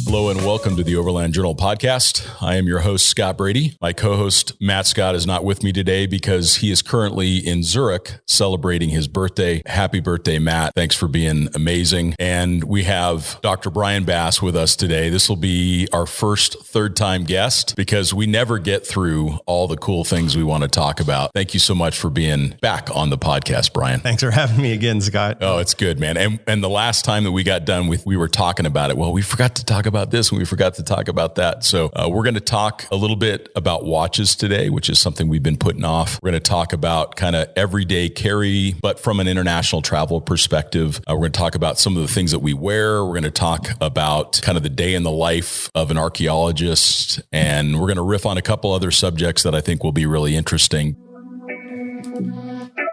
Hello and welcome to the Overland Journal podcast. I am your host, Scott Brady. My co-host, Matt Scott, is not with me today because he is currently in Zurich celebrating his birthday. Happy birthday, Matt. Thanks for being amazing. And we have Dr. Bryon Bass with us today. This will be our first third-time guest because we never get through all the cool things we want to talk about. Thank you so much for being back on the podcast, Bryon. Thanks for having me again, Scott. Oh, it's good, man. And the last time that we got done with, we were talking about it. Well, we forgot to talk about this and we forgot to talk about that. So we're going to talk a little bit about watches today, which is something we've been putting off. We're going to talk about kind of everyday carry, but from an international travel perspective. We're going to talk about some of the things that we wear. We're going to talk about kind of the day in the life of an archaeologist. And we're going to riff on a couple other subjects that I think will be really interesting.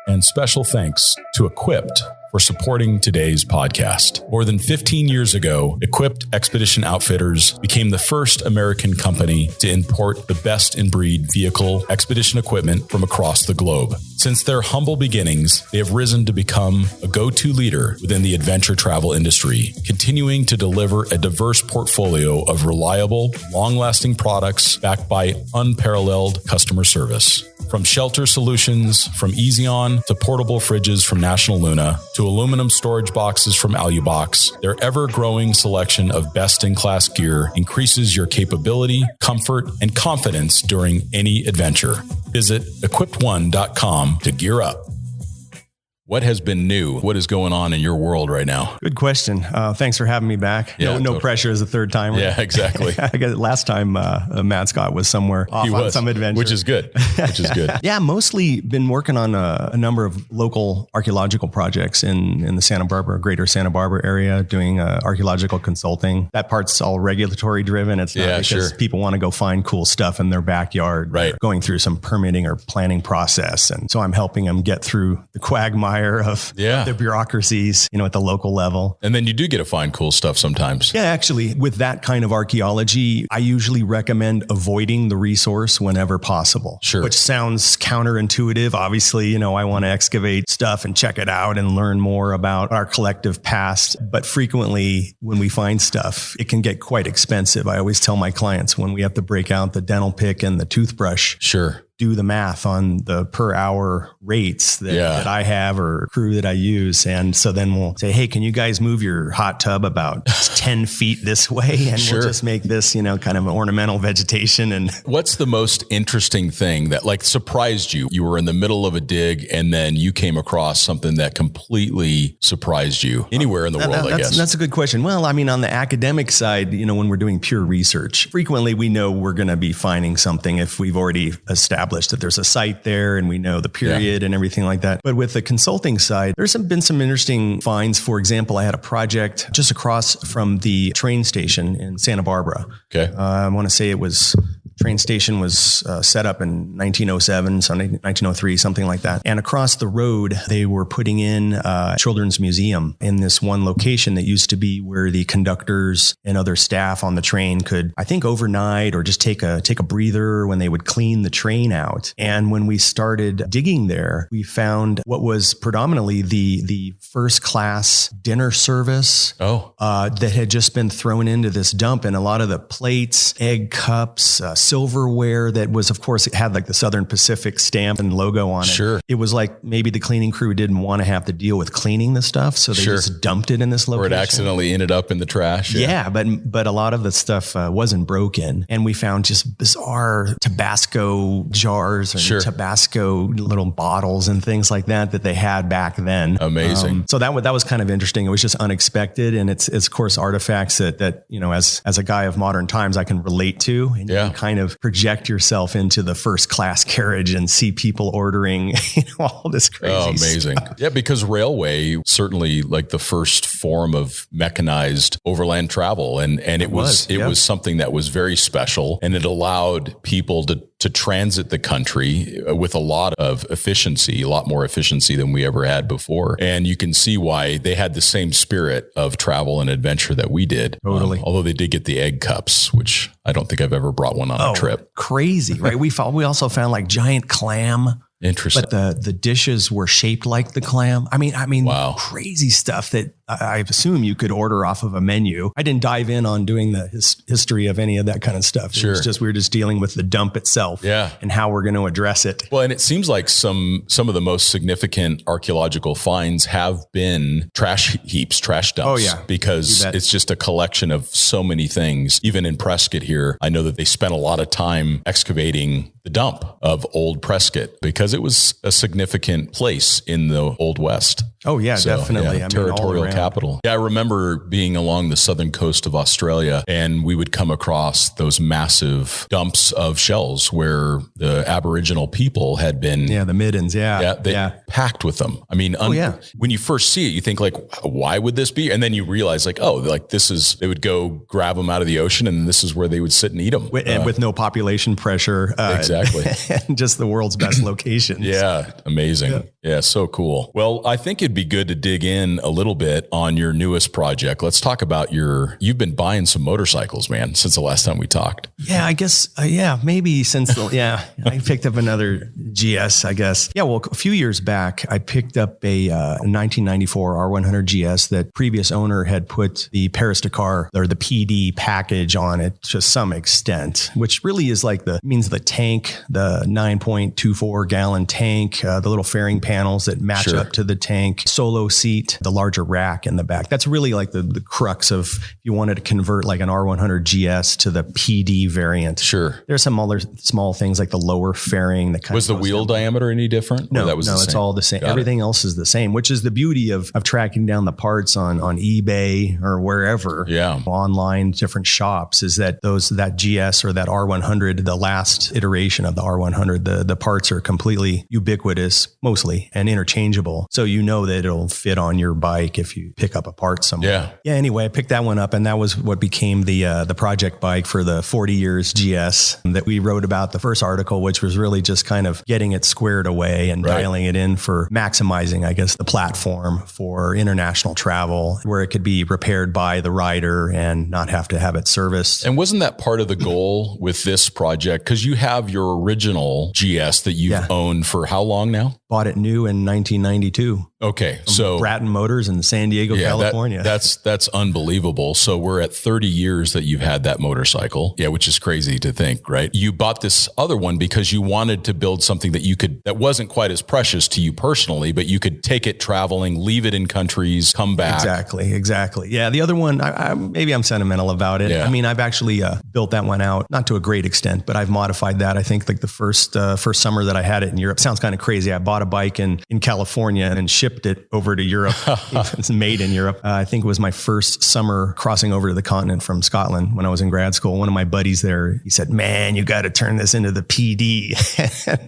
And special thanks to Equipped for supporting today's podcast. More than 15 years ago, Equipped Expedition Outfitters became the first American company to import the best-in-breed vehicle expedition equipment from across the globe. Since their humble beginnings, they have risen to become a go-to leader within the adventure travel industry, continuing to deliver a diverse portfolio of reliable, long-lasting products backed by unparalleled customer service. From shelter solutions from Easy On to portable fridges from National Luna to aluminum storage boxes from Alubox, their ever-growing selection of best-in-class gear increases your capability, comfort, and confidence during any adventure. Visit equippedone.com to gear up. What has been new? What is going on in your world right now? Good question. Thanks for having me back. Yeah, no totally. Pressure as a third timer. Yeah, exactly. I guess last time Matt Scott was somewhere off on some adventure. Which is good. Yeah, mostly been working on a number of local archaeological projects in the Santa Barbara, greater Santa Barbara area, doing archaeological consulting. That part's all regulatory driven. It's not because people want to go find cool stuff in their backyard. Right. Going through some permitting or planning process. And so I'm helping them get through the quagmire of the bureaucracies, at the local level. And then you do get to find cool stuff sometimes. Yeah, actually, with that kind of archaeology, I usually recommend avoiding the resource whenever possible. Sure. Which sounds counterintuitive. Obviously, I want to excavate stuff and check it out and learn more about our collective past. But frequently, when we find stuff, it can get quite expensive. I always tell my clients when we have to break out the dental pick and the toothbrush. Sure. Do the math on the per hour rates that I have or crew that I use. And so then we'll say, hey, can you guys move your hot tub about 10 feet this way? And we'll just make this, kind of an ornamental vegetation. And what's the most interesting thing that surprised you? You were in the middle of a dig and then you came across something that completely surprised you anywhere in the world, I guess. That's a good question. Well, on the academic side, when we're doing pure research, frequently we know we're going to be finding something if we've already established that there's a site there and we know the period and everything like that. But with the consulting side, there's been some interesting finds. For example, I had a project just across from the train station in Santa Barbara. Okay. I want to say train station was set up in 1907, so 1903, something like that. And across the road, they were putting in a children's museum in this one location that used to be where the conductors and other staff on the train could, I think, overnight or just take a breather when they would clean the train out. And when we started digging there, we found what was predominantly the first class dinner service that had just been thrown into this dump. And a lot of the plates, egg cups, silverware that was, of course, it had the Southern Pacific stamp and logo on it. Sure. It was like maybe the cleaning crew didn't want to have to deal with cleaning the stuff. So they just dumped it in this location. Or it accidentally ended up in the trash. Yeah, but a lot of the stuff wasn't broken. And we found just bizarre Tabasco jars and Tabasco little bottles and things like that they had back then. Amazing. So that was kind of interesting. It was just unexpected. And it's of course, artifacts that as a guy of modern times, I can relate to. And you can kind of project yourself into the first class carriage and see people ordering all this crazy amazing stuff. Yeah, because railway certainly the first form of mechanized overland travel, and it was something that was very special, and it allowed people to transit the country with a lot of efficiency, a lot more efficiency than we ever had before. And you can see why they had the same spirit of travel and adventure that we did. Totally. Although they did get the egg cups, which I don't think I've ever brought one on a trip. Crazy, right? We also found giant clam Interesting. But the dishes were shaped like the clam. I mean, wow. Crazy stuff that I assume you could order off of a menu. I didn't dive in on doing the history of any of that kind of stuff. Sure. It was just, we were just dealing with the dump itself and how we're going to address it. Well, and it seems like some of the most significant archaeological finds have been trash heaps, trash dumps. Oh, yeah. Because it's just a collection of so many things. Even in Prescott here, I know that they spent a lot of time excavating the dump of old Prescott because it was a significant place in the Old West. Oh, yeah, definitely. Yeah, territorial capital. Yeah, I remember being along the southern coast of Australia, and we would come across those massive dumps of shells where the Aboriginal people had been. Yeah, the middens. They packed with them. I mean, when you first see it, you think like, why would this be? And then you realize like, oh, like they would go grab them out of the ocean, and this is where they would sit and eat them. With no population pressure. Exactly. And just the world's best locations. Yeah, amazing. Yeah, so cool. Well, I think it'd be good to dig in a little bit on your newest project. Let's talk about you've been buying some motorcycles, man, since the last time we talked. Yeah, I guess, maybe since, I picked up another GS, I guess. Yeah, well, a few years back, I picked up a 1994 R100 GS that previous owner had put the Paris-Dakar or the PD package on it to some extent, which really is like means the tank, the 9.24 gallon tank, the little fairing panels that match up to the tank, solo seat, the larger rack in the back. That's really like the crux of if you wanted to convert like an R100 GS to the PD variant. Sure. There's some other small things like the lower fairing that kind was of the wheel diameter any different? No, it's all the same. Everything else is the same, which is the beauty of tracking down the parts on eBay or wherever. Yeah. Online, different shops, is that that GS or that R100, the last iteration of the R100, the parts are completely ubiquitous mostly and interchangeable. So you know that it'll fit on your bike if you pick up a part somewhere. Yeah. Anyway, I picked that one up, and that was what became the project bike for the 40 years GS that we wrote about the first article, which was really just kind of getting it squared away and dialing it in for maximizing, I guess, the platform for international travel where it could be repaired by the rider and not have to have it serviced. And wasn't that part of the goal with this project? Because you have your original GS that you've owned for how long now? Bought it new in 1992. Okay. So Bratton Motors in San Diego, California. That's unbelievable. So we're at 30 years that you've had that motorcycle. Yeah. Which is crazy to think, right? You bought this other one because you wanted to build something that wasn't quite as precious to you personally, but you could take it traveling, leave it in countries, come back. Exactly. Yeah. The other one, maybe I'm sentimental about it. Yeah. I mean, I've actually built that one out, not to a great extent, but I've modified that. I think like the first summer that I had it in Europe, sounds kind of crazy. I bought a bike in California and shipped it over to Europe. It's made in Europe. I think it was my first summer crossing over to the continent from Scotland when I was in grad school. One of my buddies there, he said, "Man, you got to turn this into the PD."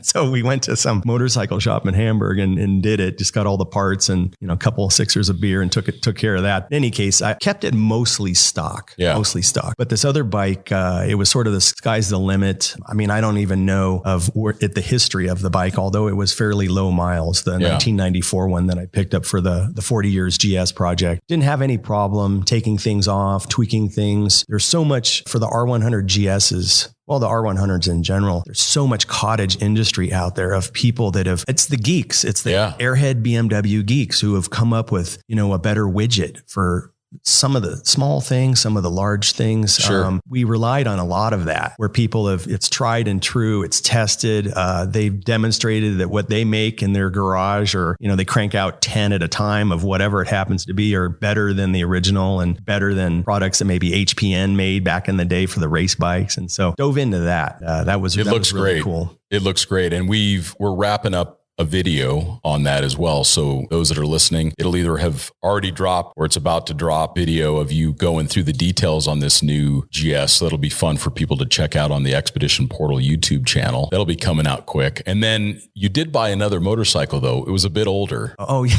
So we went to some motorcycle shop in Hamburg and did it. Just got all the parts and a couple of sixers of beer and took care of that. In any case, I kept it mostly stock. But this other bike, it was sort of the sky's the limit. I mean, I don't even know of the history of the bike, although it was fairly low miles. The 1994 one that I picked up for the 40 years GS project didn't have any problem taking things off, tweaking things. There's so much for the R100 GSs. Well, the R100s in general, there's so much cottage industry out there of people that it's the geeks. It's the airhead BMW geeks who have come up with, a better widget for some of the small things, some of the large things. Sure. We relied on a lot of that where people it's tried and true. It's tested. They've demonstrated that what they make in their garage or, they crank out 10 at a time of whatever it happens to be are better than the original and better than products that maybe HPN made back in the day for the race bikes. And so dove into that. That was really great. Cool. It looks great. And we're wrapping up a video on that as well. So those that are listening, it'll either have already dropped or it's about to drop video of you going through the details on this new GS. So that'll be fun for people to check out on the Expedition Portal YouTube channel. That'll be coming out quick. And then you did buy another motorcycle though. It was a bit older. Oh yeah.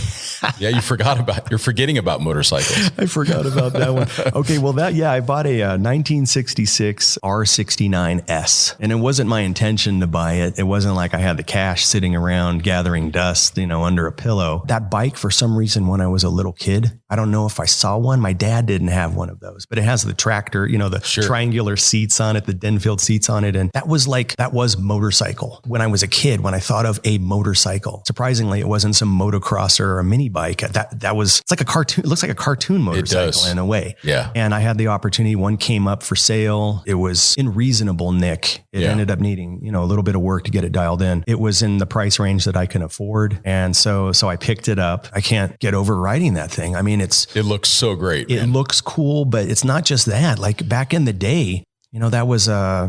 Yeah. You're forgetting about motorcycles. I forgot about that one. Okay. Well I bought a 1966 R69S and it wasn't my intention to buy it. It wasn't like I had the cash sitting around gathering dust, under a pillow. That bike, for some reason, when I was a little kid, I don't know if I saw one. My dad didn't have one of those, but it has the tractor, the triangular seats on it, the Denfield seats on it. And that was motorcycle. When I was a kid, when I thought of a motorcycle, surprisingly, it wasn't some motocrosser or a mini bike. It's like a cartoon. It looks like a cartoon motorcycle in a way. Yeah. And I had the opportunity. One came up for sale. It was in reasonable nick. It ended up needing, a little bit of work to get it dialed in. It was in the price range that I can afford. And so I picked it up. I can't get over riding that thing. I mean, it looks so great. It looks cool, but it's not just that. Like back in the day, that was I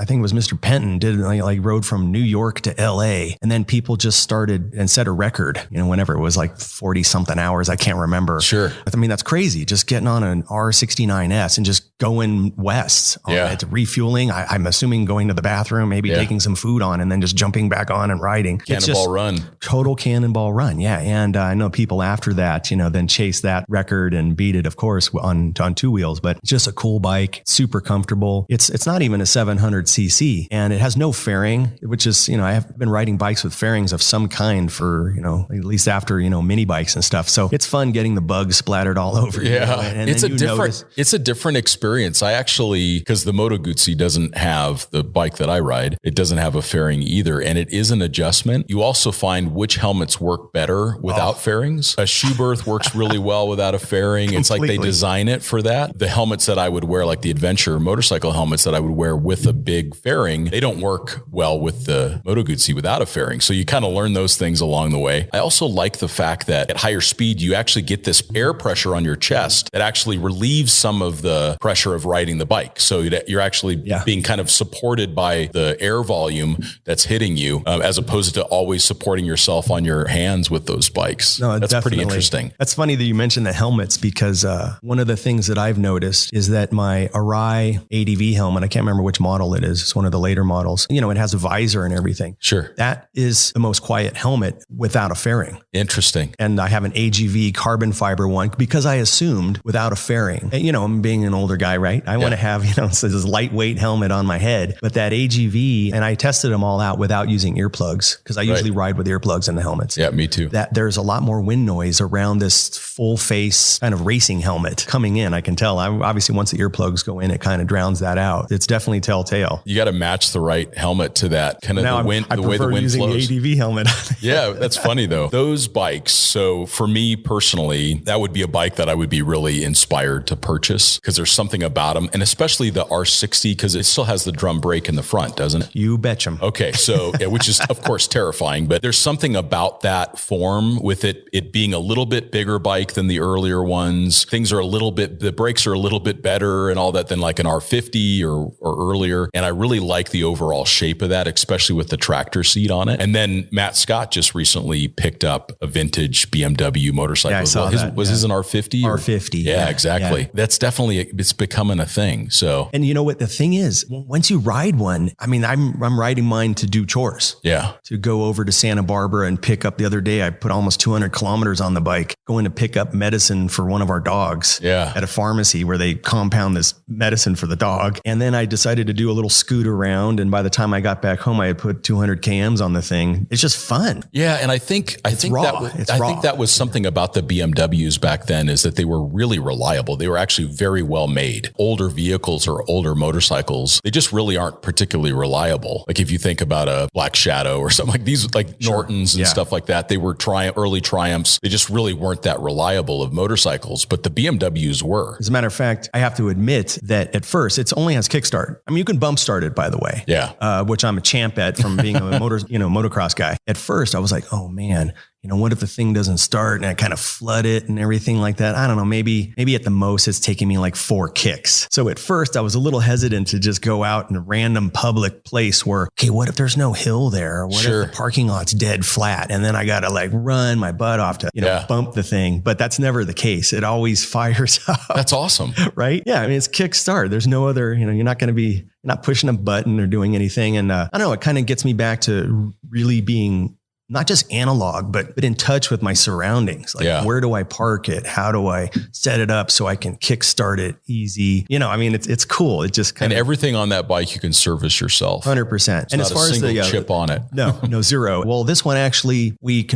think it was Mr. Penton did rode from New York to LA, and then people just started and set a record, whenever it was like 40 something hours. I can't remember. Sure. I mean, that's crazy. Just getting on an R69S and just going west. It's refueling. I'm assuming going to the bathroom, maybe taking some food on, and then just jumping back on and riding. Cannonball run. Total cannonball run. Yeah. And I know people after that, then chase that record and beat it, of course, on two wheels, but just a cool bike, super comfortable. It's not even a 700cc, and it has no fairing, which is, I have been riding bikes with fairings of some kind for, at least after, mini bikes and stuff. So it's fun getting the bugs splattered all over. Yeah. And it's a different experience. I actually, because the Moto Guzzi doesn't have the bike that I ride, it doesn't have a fairing either. And it is an adjustment. You also find which helmets work better without fairings. A shoe berth works really well without a fairing. It's like they design it for that. The helmets that I would wear, like the adventure motorcycle helmets that I would wear with a big fairing, they don't work well with the Moto Guzzi without a fairing. So you kind of learn those things along the way. I also like the fact that at higher speed, you actually get this air pressure on your chest that actually relieves some of the pressure of riding the bike. So you're actually being kind of supported by the air volume that's hitting you, as opposed to always supporting yourself on your hands with those bikes. No, that's definitely pretty interesting. That's funny that you mentioned the helmets, because one of the things that I've noticed is that my Arai ADV helmet, I can't remember which model it is. It's one of the later models. It has a visor and everything. Sure. That is the most quiet helmet without a fairing. Interesting. And I have an AGV carbon fiber one because I assumed without a fairing. And, I'm being an older guy, right? I want to have, this lightweight helmet on my head. But that AGV, and I tested them all out without using earplugs, because I usually ride with earplugs in the helmets. Yeah, me too. That there's a lot more wind noise around this full face kind of racing helmet coming in. I can tell. Obviously, once the earplugs go in, it kind of drowns that out. It's definitely telltale. You got to match the right helmet to that kind of the way the wind flows. The ADV helmet. Yeah, that's funny though. Those bikes. So for me personally, that would be a bike that I would be really inspired to purchase, because there's something about them, and especially the R60, because it still has the drum brake in the front, doesn't it? You betcha. Okay, so which is of course terrifying, but there's something about that form with it being a little bit bigger bike than the earlier ones. The brakes are a little bit better and all that than like an R50 or earlier. And I really like the overall shape of that, especially with the tractor seat on it. And then Matt Scott just recently picked up a vintage BMW motorcycle. Yeah, I saw that. Was his an R50? R50. Yeah, exactly. Yeah. That's definitely, it's becoming a thing. So, and you know what the thing is, once you ride one, I mean, I'm riding mine to do chores. Yeah. To go over to Santa Barbara and pick up. The other day, I put almost 200 kilometers on the bike, going to pick up medicine for one of our dogs. Yeah. At a pharmacy where they compound this medicine for the dog. And then I decided to do a little scoot around. And by the time I got back home, I had put 200 kms on the thing. It's just fun. Yeah. And I think that was something about the BMWs back then, is that they were really reliable. They were actually very well made. Older vehicles or older motorcycles, they just really aren't particularly reliable. Like if you think about a Black Shadow or something like these, like Nortons and stuff like that, they were early Triumphs. They just really weren't that reliable of motorcycles, but the BMWs were. As a matter of fact, I have to admit that at first it only has kickstart. I mean, you can bump start it, by the way. Yeah. Which I'm a champ at from being a motocross guy. At first I was like, oh man, what if the thing doesn't start and I kind of flood it and everything like that? I don't know. Maybe at the most it's taking me like 4 kicks. So at first I was a little hesitant to just go out in a random public place where, okay, what if there's no hill there? What if the parking lot's dead flat? And then I got to like run my butt off to, bump the thing. But that's never the case. It always fires up. That's awesome. Right? Yeah. I mean, it's kickstart. There's no other, you're not pushing a button or doing anything. And I don't know, it kind of gets me back to really being not just analog, but in touch with my surroundings. Like, where do I park it? How do I set it up so I can kickstart it easy? I mean, it's cool. It just and everything on that bike you can service yourself. 100%. And as far as the chip on it, no, zero. Well, this one actually, we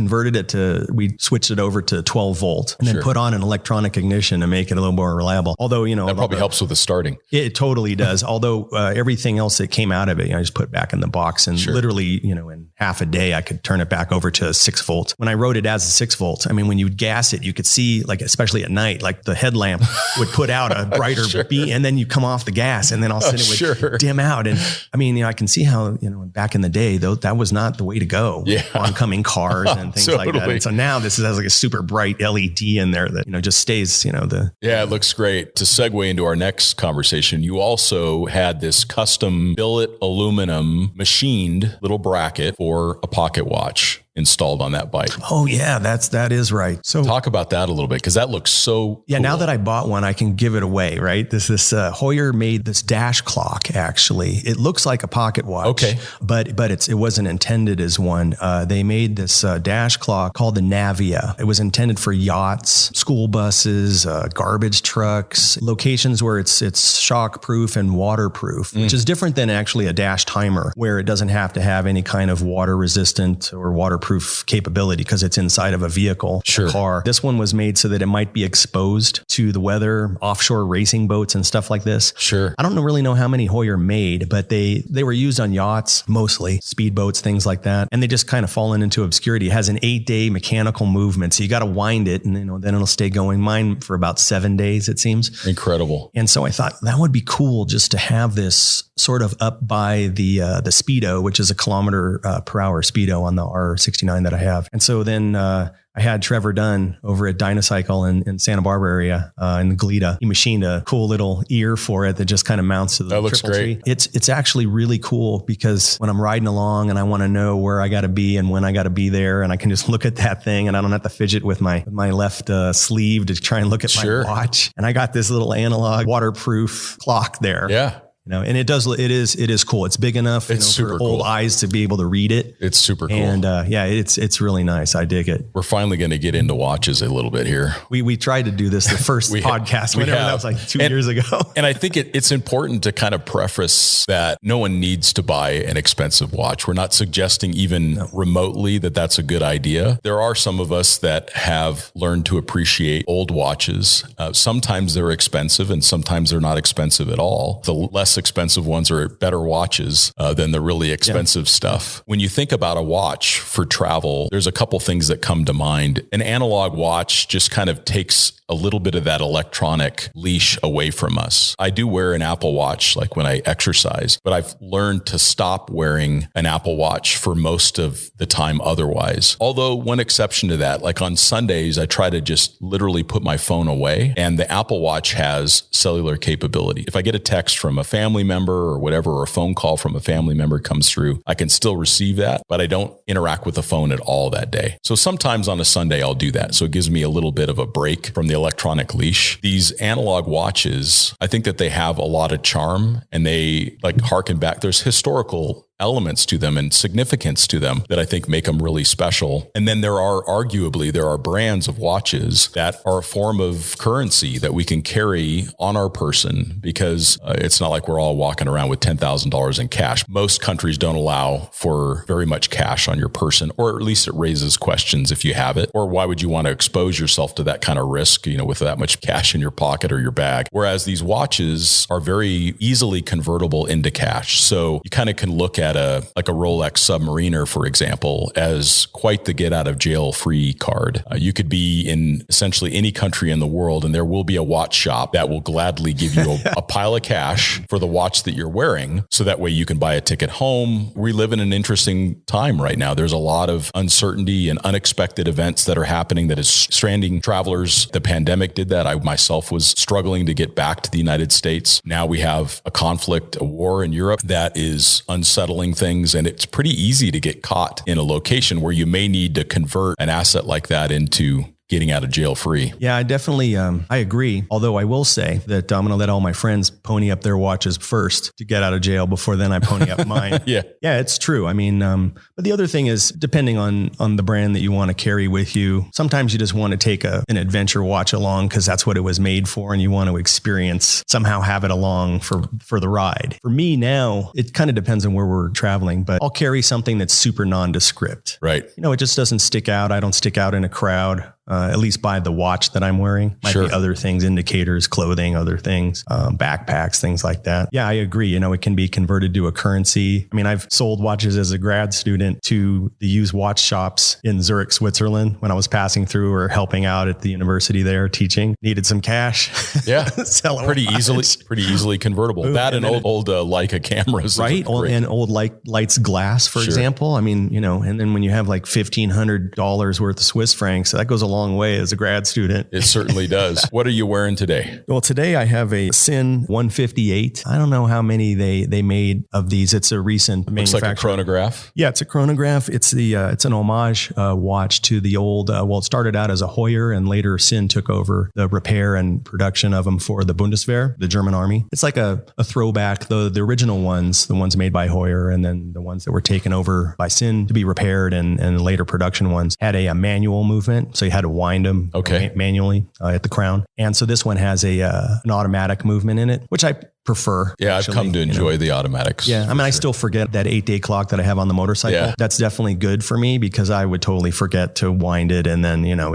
switched it over to 12 volt and then put on an electronic ignition to make it a little more reliable. Although, that probably helps with the starting. It totally does. Although everything else that came out of it, I just put back in the box, and literally, in half a day, I could turn it back over to 6 volt. When I rode it as a 6 volt, I mean, when you would gas it, you could see, like, especially at night, like the headlamp would put out a brighter beam, and then you come off the gas, and then all of a sudden it would dim out. And I mean, I can see how, back in the day, though, that was not the way to go. Oncoming cars and things like that. And so now this has like a super bright LED in there that, just stays, it looks great. To segue into our next conversation, you also had this custom billet aluminum machined little bracket for a pocket watch installed on that bike. Oh yeah, that is right. So talk about that a little bit, because that looks so cool. Now that I bought one, I can give it away, right? This Heuer made this dash clock. Actually, it looks like a pocket watch. Okay, but it wasn't intended as one. They made this dash clock called the Navia. It was intended for yachts, school buses, garbage trucks, locations where it's shock proof and waterproof, which is different than actually a dash timer, where it doesn't have to have any kind of water resistant or waterproof capability because it's inside of a vehicle, a car. This one was made so that it might be exposed to the weather, offshore racing boats and stuff like this. I don't really know how many Heuer made, but they were used on yachts, mostly speedboats, things like that. And they just kind of fallen into obscurity. It has an 8-day mechanical movement. So you got to wind it, and then it'll stay going. Mine for about 7 days, it seems. Incredible. And so I thought that would be cool just to have this sort of up by the Speedo, which is a kilometer per hour Speedo on the R69 that I have. And so then I had Trevor Dunn over at Dynacycle in Santa Barbara area in the Goleta. He machined a cool little ear for it that just kind of mounts to the that looks great. Tree. It's actually really cool, because when I'm riding along and I want to know where I got to be and when I got to be there, and I can just look at that thing, and I don't have to fidget with my left sleeve to try and look at my watch. And I got this little analog waterproof clock there. Yeah. And it is cool. It's big enough for old eyes to be able to read it. It's super cool. And it's really nice. I dig it. We're finally going to get into watches a little bit here. We tried to do this the first podcast. That was like 2 years ago. And I think it's important to kind of preface that no one needs to buy an expensive watch. We're not suggesting even remotely that that's a good idea. There are some of us that have learned to appreciate old watches. Sometimes they're expensive, and sometimes they're not expensive at all. The less expensive ones are better watches than the really expensive stuff. When you think about a watch for travel, there's a couple things that come to mind. An analog watch just kind of takes a little bit of that electronic leash away from us. I do wear an Apple Watch, like when I exercise, but I've learned to stop wearing an Apple Watch for most of the time otherwise. Although one exception to that, like on Sundays, I try to just literally put my phone away, and the Apple Watch has cellular capability. If I get a text from a family member or whatever, or a phone call from a family member comes through, I can still receive that, but I don't interact with the phone at all that day. So sometimes on a Sunday, I'll do that. So it gives me a little bit of a break from the electronic leash. These analog watches, I think that they have a lot of charm, and they like harken back. There's historical elements to them and significance to them that I think make them really special. And then there are brands of watches that are a form of currency that we can carry on our person, because it's not like we're all walking around with $10,000 in cash. Most countries don't allow for very much cash on your person, or at least it raises questions if you have it. Or why would you want to expose yourself to that kind of risk, with that much cash in your pocket or your bag? Whereas these watches are very easily convertible into cash. So you kind of can look at a Rolex Submariner, for example, as quite the get out of jail free card. You could be in essentially any country in the world, and there will be a watch shop that will gladly give you a pile of cash for the watch that you're wearing. So that way you can buy a ticket home. We live in an interesting time right now. There's a lot of uncertainty and unexpected events that are happening that is stranding travelers. The pandemic did that. I myself was struggling to get back to the United States. Now we have a conflict, a war in Europe that is unsettling things. And it's pretty easy to get caught in a location where you may need to convert an asset like that into getting out of jail free. Yeah, I definitely, I agree. Although I will say that I'm going to let all my friends pony up their watches first to get out of jail before then I pony up mine. Yeah, it's true. I mean, but the other thing is, depending on the brand that you want to carry with you, sometimes you just want to take an adventure watch along because that's what it was made for, and you want to experience, somehow have it along for the ride. For me now, it kind of depends on where we're traveling, but I'll carry something that's super nondescript. Right. It just doesn't stick out. I don't stick out in a crowd. At least by the watch that I'm wearing. Might be other things, indicators, clothing, other things, backpacks, things like that. Yeah, I agree. It can be converted to a currency. I mean, I've sold watches as a grad student to the used watch shops in Zurich, Switzerland when I was passing through or helping out at the university there teaching. Needed some cash. Yeah. Sell pretty easily convertible. Boom. That and old Leica cameras. Right. And old lights glass, for example. I mean, and then when you have like $1,500 worth of Swiss francs, that goes a long way as a grad student. It certainly does. What are you wearing today? Well, today I have a Sin 158. I don't know how many they made of these. It's a recent manufacturer. Looks like a chronograph. Yeah, it's a chronograph. It's it's an homage watch to the old, it started out as a Heuer and later Sin took over the repair and production of them for the Bundeswehr, the German army. It's like a throwback. The original ones, the ones made by Heuer, and then the ones that were taken over by Sin to be repaired and later production ones had a manual movement. So you had to wind them manually at the crown. And so this one has an automatic movement in it, which I prefer. Yeah, actually, I've come to enjoy the automatics. Yeah, I mean, I still forget that 8-day clock that I have on the motorcycle. Yeah. That's definitely good for me because I would totally forget to wind it, and then it'll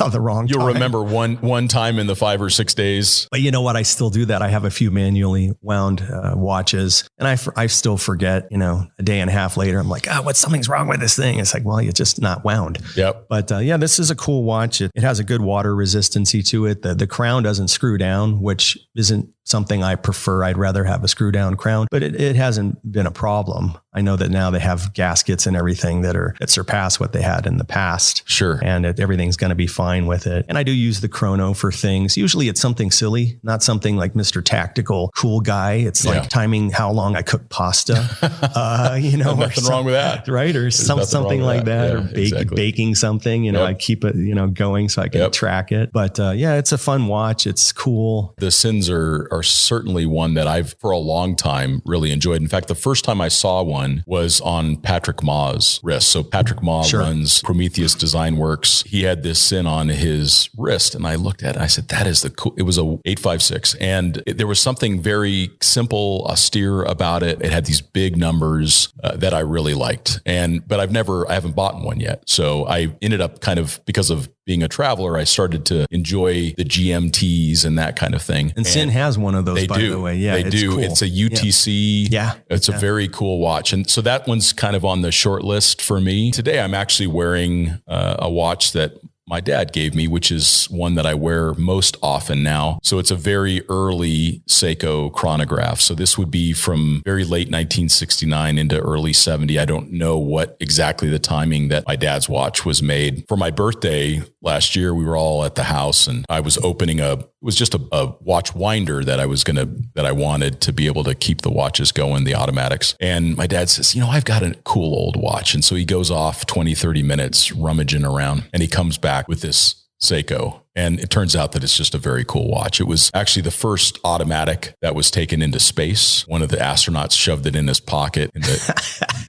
on the wrong. You'll remember one time in the 5 or 6 days. But you know what? I still do that. I have a few manually wound watches, and I still forget. A day and a half later, I'm like, something's wrong with this thing. It's like, well, you're just not wound. Yep. But this is a cool watch. It has a good water resistancy to it. The crown doesn't screw down, which isn't something I prefer. I'd rather have a screw down crown, but it hasn't been a problem. I know that now they have gaskets and everything that surpass what they had in the past. Sure. And everything's going to be fine with it. And I do use the chrono for things. Usually it's something silly, not something like Mr. Tactical cool guy. It's like timing how long I cook pasta. Nothing wrong with that. Right. Or something like that. Yeah, or baking something, I keep it, going so I can track it. But it's a fun watch. It's cool. The Sins are certainly one that I've for a long time really enjoyed. In fact, the first time I saw one was on Patrick Ma's wrist. So Patrick Ma runs Prometheus Design Works. He had this Sin on his wrist, and I looked at it. I said, "That is the cool." It was a 856, and there was something very simple, austere about it. It had these big numbers that I really liked, but I haven't bought one yet. So I ended up kind of, because of being a traveler, I started to enjoy the GMTs and that kind of thing. And Sin has one of those, by the way. Yeah, they do. Cool. It's a UTC. Yeah. It's a very cool watch. And so that one's kind of on the short list for me. Today, I'm actually wearing a watch that my dad gave me, which is one that I wear most often now. So it's a very early Seiko chronograph. So this would be from very late 1969 into early 70. I don't know what exactly the timing that my dad's watch was made. For my birthday last year, we were all at the house and I was opening it was just a watch winder that I wanted to be able to keep the watches going, the automatics. And my dad says, I've got a cool old watch. And so he goes off 20, 30 minutes rummaging around, and he comes back with this Seiko. And it turns out that it's just a very cool watch. It was actually the first automatic that was taken into space. One of the astronauts shoved it in his pocket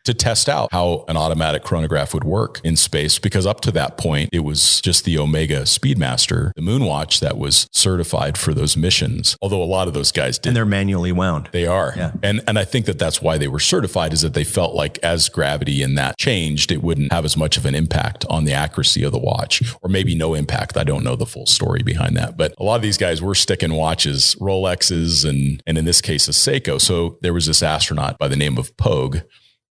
to test out how an automatic chronograph would work in space, because up to that point, it was just the Omega Speedmaster, the moon watch, that was certified for those missions. Although a lot of those guys didn't. And they're manually wound. They are. Yeah. And I think that's why they were certified, is that they felt like as gravity and that changed, it wouldn't have as much of an impact on the accuracy of the watch, or maybe no impact. I don't know the full story behind that. But a lot of these guys were sticking watches, Rolexes, and in this case, a Seiko. So there was this astronaut by the name of Pogue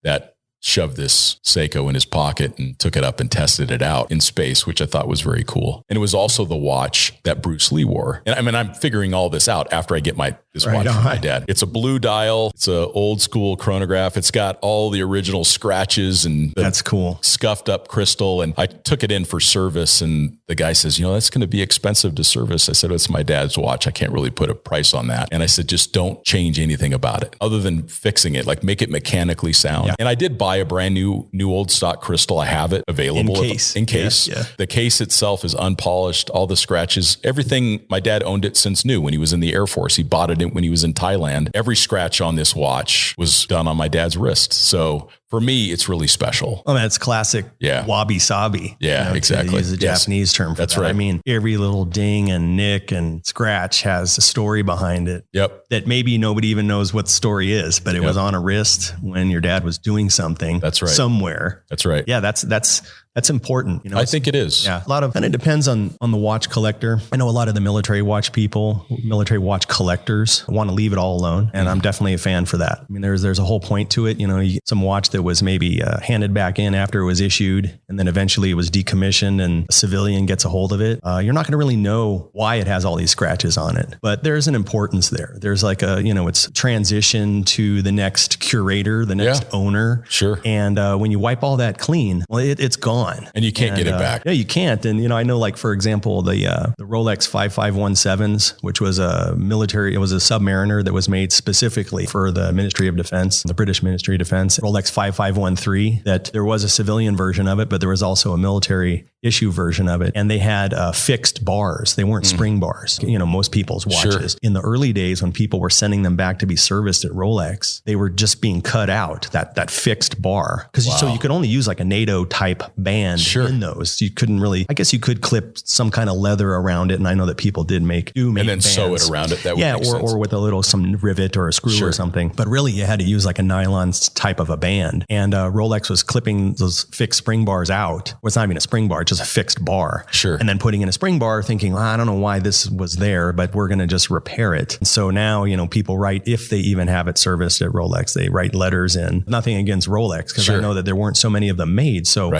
that shoved this Seiko in his pocket and took it up and tested it out in space, which I thought was very cool. And it was also the watch that Bruce Lee wore. And I mean, I'm figuring all this out after I get my this watch from my dad. It's a blue dial. It's an old school chronograph. It's got all the original scratches and that's cool. Scuffed up crystal. And I took it in for service, and the guy says, that's going to be expensive to service. I said, it's my dad's watch. I can't really put a price on that. And I said, just don't change anything about it other than fixing it, like make it mechanically sound. Yeah. And I did buy a brand new old stock crystal. I have it available in case. Yeah. The case itself is unpolished, all the scratches, everything. My dad owned it since new when he was in the Air Force. He bought it when he was in Thailand. Every scratch on this watch was done on my dad's wrist. So for me, it's really special. Oh, that's classic. Yeah. Wabi sabi. Yeah, exactly. To use the Japanese term for that's that. Right. I mean, every little ding and nick and scratch has a story behind it. Yep. That maybe nobody even knows what the story is, but it was on a wrist when your dad was doing something. That's right. Somewhere. That's right. Yeah, that's important. I think it is. Yeah. And it depends on the watch collector. I know a lot of the military watch people, military watch collectors want to leave it all alone. And I'm definitely a fan for that. I mean, there's a whole point to it. You get some watch that was maybe handed back in after it was issued, and then eventually it was decommissioned and a civilian gets a hold of it. You're not going to really know why it has all these scratches on it, but there's an importance there. There's like it's transition to the next curator, the next owner. Sure. And when you wipe all that clean, well, it's gone. And you can't get it back. Yeah, you can't. And, I know, like, for example, the Rolex 5517s, which was it was a Submariner that was made specifically for the Ministry of Defense, the British Ministry of Defense. Rolex 5513, that there was a civilian version of it, but there was also a military issue version of it. And they had fixed bars. They weren't spring bars, most people's watches. Sure. In the early days when people were sending them back to be serviced at Rolex, they were just being cut out, that fixed bar. So you could only use like a NATO type band in those. You couldn't really, I guess you could clip some kind of leather around it. And I know that people do make and then bands. Sew it around it. That would make sense. Or with some rivet or a screw or something. But really you had to use like a nylon type of a band. And Rolex was clipping those fixed spring bars out. Well, it's not even a spring bar, just a fixed bar. Sure. And then putting in a spring bar thinking, I don't know why this was there, but we're going to just repair it. And so now, people write, if they even have it serviced at Rolex, they write letters in. Nothing against Rolex, because I know that there weren't so many of them made. So,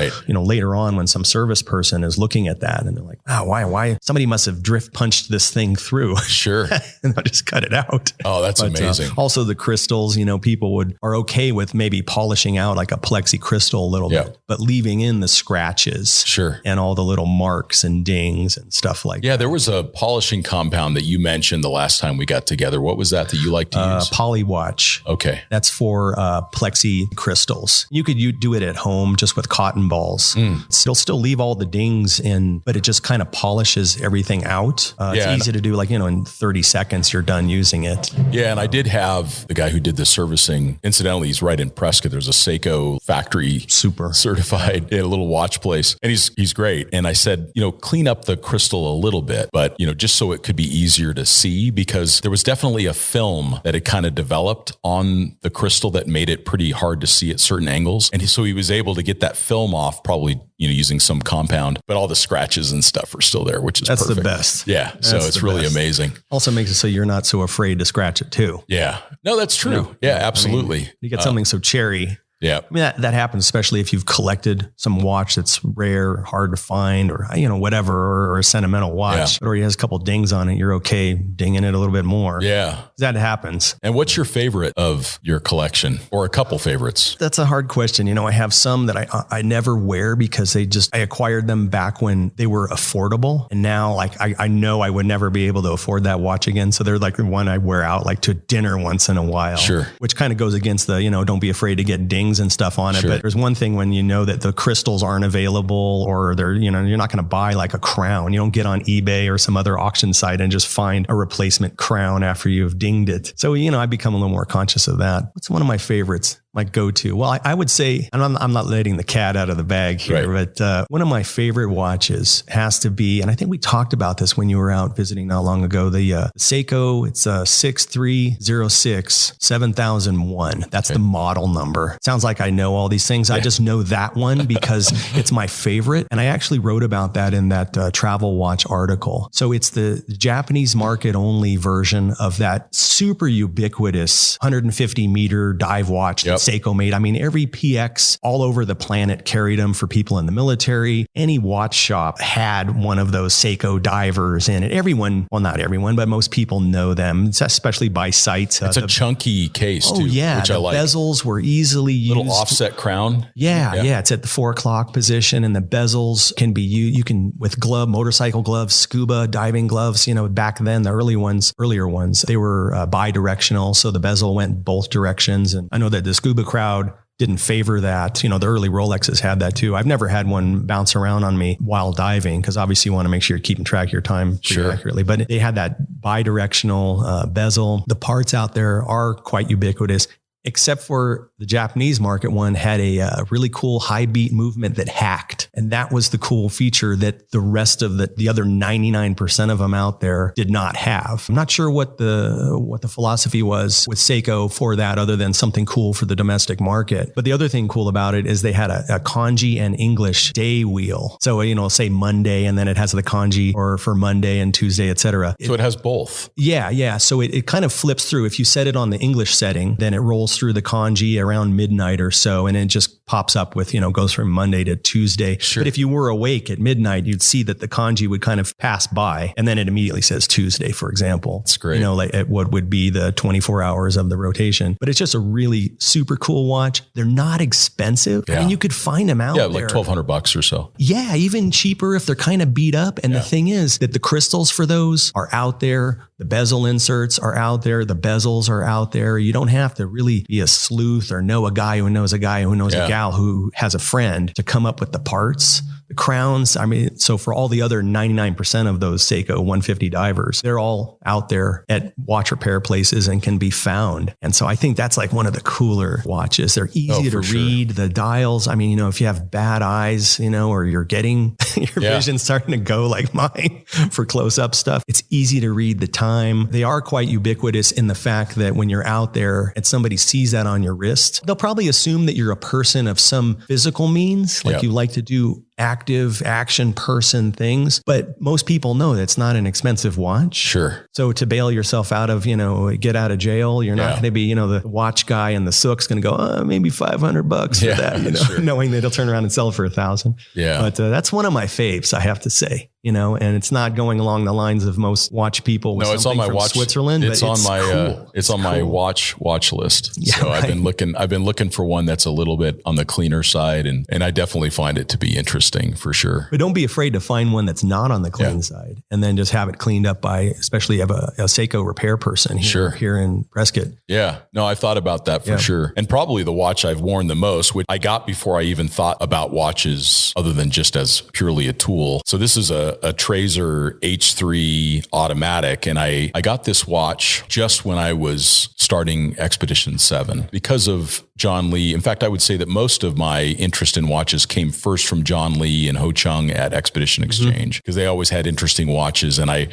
later on when some service person is looking at that and they're like, why? Somebody must have drift punched this thing through. Sure. And I'll just cut it out. Oh, that's amazing. Also the crystals, people are okay with maybe polishing out like a plexi crystal a little bit, but leaving in the scratches. Sure. And all the little marks and dings and stuff like that. Yeah, there was a polishing compound that you mentioned the last time we got together. What was that you like to use? Polywatch. Okay. That's for plexi crystals. You could do it at home just with cotton balls. It'll still leave all the dings in, but it just kind of polishes everything out. It's easy to do, like, in 30 seconds, you're done using it. Yeah. And I did have the guy who did the servicing. Incidentally, he's right in Prescott. There's a Seiko factory certified a little watch place. And he's great. And I said, clean up the crystal a little bit, but, just so it could be easier to see, because there was definitely a film that had kind of developed on the crystal that made it pretty hard to see at certain angles. And so he was able to get that film off, probably, using some compound, but all the scratches and stuff are still there, which is perfect. That's the best. Yeah. So it's really amazing. Also makes it so you're not so afraid to scratch it too. Yeah. No, that's true. Yeah, absolutely. You get something so cherry. Yeah. I mean, that happens, especially if you've collected some watch that's rare, hard to find, or, whatever, or a sentimental watch, or he has a couple dings on it. You're okay dinging it a little bit more. Yeah. That happens. And what's your favorite of your collection, or a couple favorites? That's a hard question. I have some that I never wear because I acquired them back when they were affordable. And now, like, I know I would never be able to afford that watch again. So they're like the one I wear out, like, to dinner once in a while. Sure. Which kind of goes against the, don't be afraid to get dings and stuff on it. Sure. But there's one thing when you know that the crystals aren't available, or they're, you're not going to buy like a crown. You don't get on eBay or some other auction site and just find a replacement crown after you've dinged it. So, I become a little more conscious of that. What's one of my favorites? My go-to? Well, I would say, and I'm not letting the cat out of the bag here, but one of my favorite watches has to be, and I think we talked about this when you were out visiting not long ago, the Seiko. It's a 6306 7001. That's the model number. Sounds like I know all these things. I just know that one because it's my favorite. And I actually wrote about that in that travel watch article. So it's the Japanese market only version of that super ubiquitous 150 meter dive watch. Yep. Seiko made. I mean, every PX all over the planet carried them for people in the military. Any watch shop had one of those Seiko divers in it. Everyone, well, not everyone, but most people know them, especially by sight. It's a chunky case too, which I like. Bezels were easily used. Little offset crown. Yeah. It's at the 4 o'clock position, and the bezels can be used. You can, with motorcycle gloves, scuba diving gloves, back then, the earlier ones, they were bi-directional. So the bezel went both directions. And I know that the scuba crowd didn't favor that. The early Rolexes had that too. I've never had one bounce around on me while diving, because obviously you want to make sure you're keeping track of your time pretty accurately. But they had that bi-directional bezel. The parts out there are quite ubiquitous, except for the Japanese market one had a really cool high beat movement that hacked. And that was the cool feature that the rest of the other 99% of them out there did not have. I'm not sure what the philosophy was with Seiko for that, other than something cool for the domestic market. But the other thing cool about it is they had a kanji and English day wheel. So, say Monday, and then it has the kanji or for Monday and Tuesday, etc. So it has both. Yeah. So it kind of flips through. If you set it on the English setting, then it rolls through the kanji around midnight or so, and it just pops up with, goes from Monday to Tuesday. Sure. But if you were awake at midnight, you'd see that the kanji would kind of pass by, and then it immediately says Tuesday, for example. That's great. Like at what would be the 24 hours of the rotation. But it's just a really super cool watch. They're not expensive. Yeah. I mean, you could find them out there. Like $1,200 or so. Yeah, even cheaper if they're kind of beat up. And the thing is that the crystals for those are out there. The bezel inserts are out there. The bezels are out there. You don't have to really be a sleuth or know a guy who knows a guy who knows a gal who has a friend to come up with the parts, the crowns. I mean, so for all the other 99% of those Seiko 150 divers, they're all out there at watch repair places and can be found. And so I think that's like one of the cooler watches. They're easy to read. The dials, I mean, if you have bad eyes, or you're getting your vision starting to go like mine for close-up stuff, it's easy to read the time. They are quite ubiquitous in the fact that when you're out there and somebody sees that on your wrist, they'll probably assume that you're a person of some physical means, like you like to do active action person things. But most people know that's not an expensive watch. Sure. So to bail yourself out of, get out of jail, you're not going to be, the watch guy and the sook's going to go, maybe $500 for that, knowing that he'll turn around and sell it for $1,000. Yeah. But that's one of my faves, I have to say. And it's not going along the lines of most watch people. With it's on my watch. Switzerland. It's on my cool. It's on my watch list. Yeah, so I've been looking for one that's a little bit on the cleaner side, and I definitely find it to be interesting for sure. But don't be afraid to find one that's not on the clean side, and then just have it cleaned up by, especially have a Seiko repair person here in Prescott. Yeah, no, I've thought about that for sure, and probably the watch I've worn the most, which I got before I even thought about watches, other than just as purely a tool. So this is a Trazer H3 automatic. And I got this watch just when I was starting Expedition 7 because of John Lee. In fact, I would say that most of my interest in watches came first from John Lee and Ho Chung at Expedition Exchange, because they always had interesting watches. And I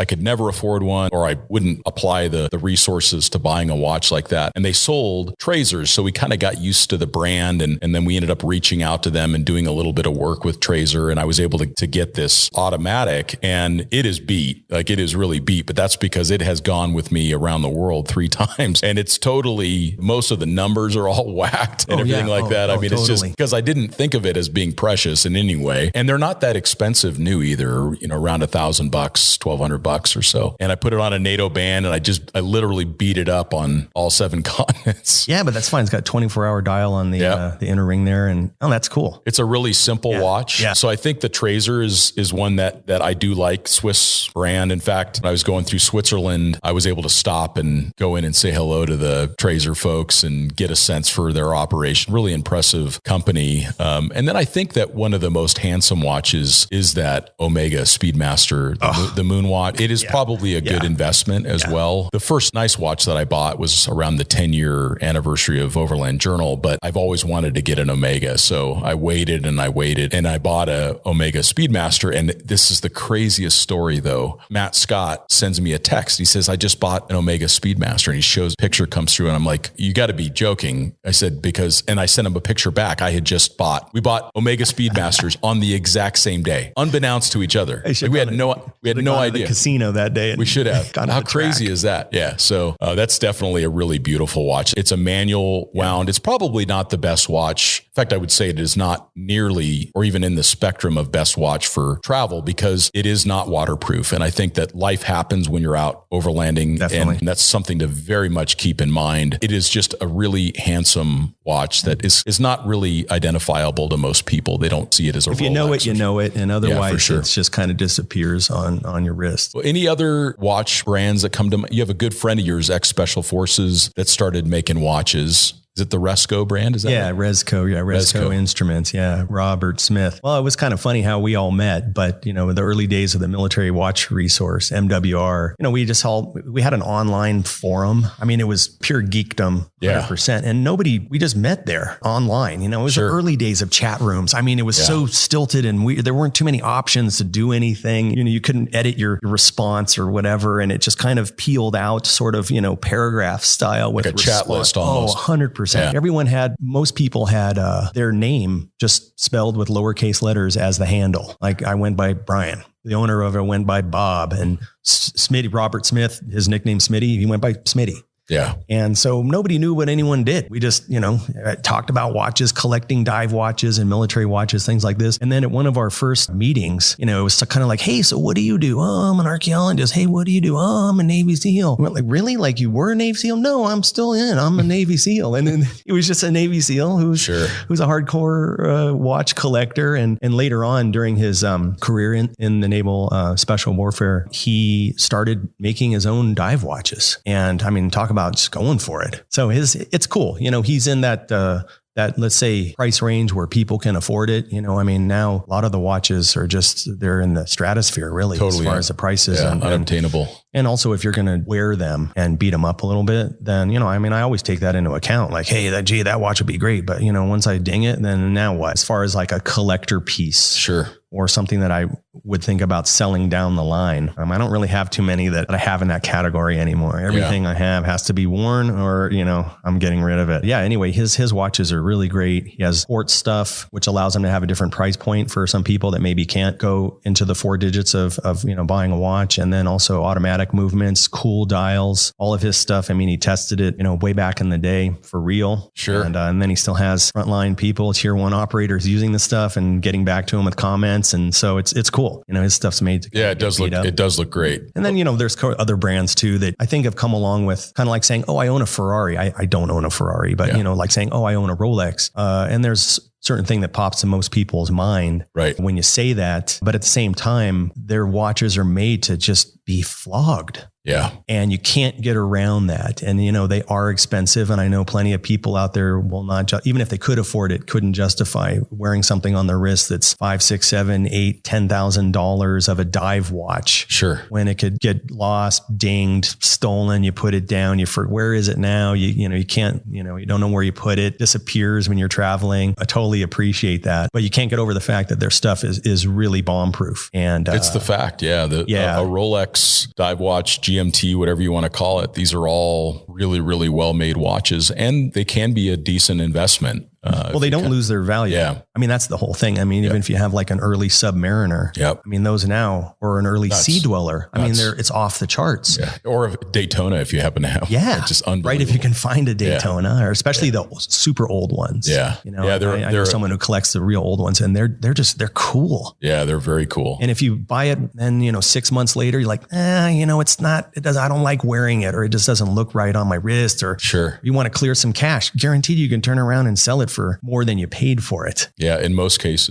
could never afford one, or I wouldn't apply the resources to buying a watch like that. And they sold Trazers. So we kind of got used to the brand. And then we ended up reaching out to them and doing a little bit of work with Trazer. And I was able to get this automatic, and it is beat. Like, it is really beat, but that's because it has gone with me around the world 3 times. And it's totally, most of the numbers are all whacked and everything like that. I mean, it's just because I didn't think of it as being precious in any way. And they're not that expensive new either, around $1,000, $1,200 or so. And I put it on a NATO band, and I literally beat it up on all 7 continents. Yeah, but that's fine. It's got a 24-hour dial on the inner ring there. And that's cool. It's a really simple watch. Yeah. So I think the Trazer is one that I do like, Swiss brand. In fact, when I was going through Switzerland, I was able to stop and go in and say hello to the Trazer folks and get a sense for their operation. Really impressive company. And then I think that one of the most handsome watches is that Omega Speedmaster, the Moon watch. It is probably a good investment as well. The first nice watch that I bought was around the 10-year anniversary of Overland Journal, but I've always wanted to get an Omega. So I waited and I bought a Omega Speedmaster. And this is the craziest story though. Matt Scott sends me a text. He says, I just bought an Omega Speedmaster, and he shows picture comes through, and I'm like, you got to be joking. laughing. I said, and I sent him a picture back. We bought Omega Speedmasters on the exact same day, unbeknownst to each other. Like we had no idea. The casino that day. We should have. How crazy is that? Yeah. So that's definitely a really beautiful watch. It's a manual wound. It's probably not the best watch. In fact, I would say it is not nearly or even in the spectrum of best watch for travel because it is not waterproof. And I think that life happens when you're out overlanding. Definitely. And that's something to very much keep in mind. It is just a really handsome watch that is not really identifiable to most people. They don't see it as a Rolex. If you know it, you know it. And otherwise, it just kind of disappears on your wrist. Well, any other watch brands that come to mind? You have a good friend of yours, ex-Special Forces, that started making watches. Is it the Resco brand? Is that right? Resco. Yeah, Resco Instruments. Yeah, Robert Smith. Well, it was kind of funny how we all met, but in the early days of the Military Watch Resource, MWR, we had an online forum. I mean, it was pure geekdom, 100%. And we just met there online. It was the early days of chat rooms. I mean, it was so stilted and there weren't too many options to do anything. You couldn't edit your response or whatever. And it just kind of peeled out sort of, paragraph style with like a chat list almost. 100%. Yeah. Most people had their name just spelled with lowercase letters as the handle. Like I went by Bryon. The owner of it went by Bob, and Smitty, Robert Smith, his nickname Smitty, he went by Smitty. Yeah. And so nobody knew what anyone did. We just, talked about watches, collecting dive watches and military watches, things like this. And then at one of our first meetings, it was kind of like, hey, so what do you do? Oh, I'm an archaeologist. Hey, what do you do? Oh, I'm a Navy SEAL. We went like, really? Like you were a Navy SEAL? No, I'm still in. I'm a Navy SEAL. And then it was just a Navy SEAL who's a hardcore watch collector. And later on during his career in the Naval Special Warfare, he started making his own dive watches. And I mean, talk about just going for it. So it's cool. He's in that let's say price range where people can afford it. Now a lot of the watches are they're in the stratosphere really as far as the prices and unobtainable. And also if you're going to wear them and beat them up a little bit, then, I always take that into account. Like, hey, that watch would be great. But once I ding it, then now what? As far as like a collector piece. Sure. Or something that I would think about selling down the line. I don't really have too many that I have in that category anymore. Everything I have has to be worn or, I'm getting rid of it. Yeah. Anyway, his watches are really great. He has sports stuff, which allows him to have a different price point for some people that maybe can't go into the 4 digits of buying a watch. And then also automatic movements, cool dials, all of his stuff. I mean, he tested it, way back in the day for real. Sure. And then he still has frontline people, tier 1 operators using the stuff and getting back to him with comments. And so it's cool. His stuff's made to it does look great. And then, there's other brands too that I think have come along with kind of like saying, oh, I own a Ferrari. I don't own a Ferrari, but like saying, oh, I own a Rolex. And there's certain thing that pops in most people's mind when you say that. But at the same time, their watches are made to just be flogged. Yeah. And you can't get around that. And, they are expensive. And I know plenty of people out there will not, even if they could afford it, couldn't justify wearing something on their wrist that's $5,000, $6,000, $7,000, $10,000 of a dive watch. Sure. When it could get lost, dinged, stolen, you put it down, where is it now? You can't, you don't know where you put it, disappears when you're traveling. I totally appreciate that. But you can't get over the fact that their stuff is really bomb proof. And it's the fact. Yeah. A Rolex dive watch, GMT, whatever you want to call it. These are all really, really well-made watches, and they can be a decent investment. Well, they don't lose their value. Yeah. I mean, that's the whole thing. I mean, even if you have like an early Submariner, I mean, those now, or an early Sea Dweller, I mean, it's off the charts. Yeah. Or a Daytona if you happen to have. Yeah. Just unbelievable. Right. If you can find a Daytona, or especially the super old ones. Yeah. I know someone who collects the real old ones, and they're cool. Yeah. They're very cool. And if you buy it, then, 6 months later, you're like, I don't like wearing it, or it just doesn't look right on my wrist, or you want to clear some cash. Guaranteed you can turn around and sell it for more than you paid for it. Yeah. In most cases.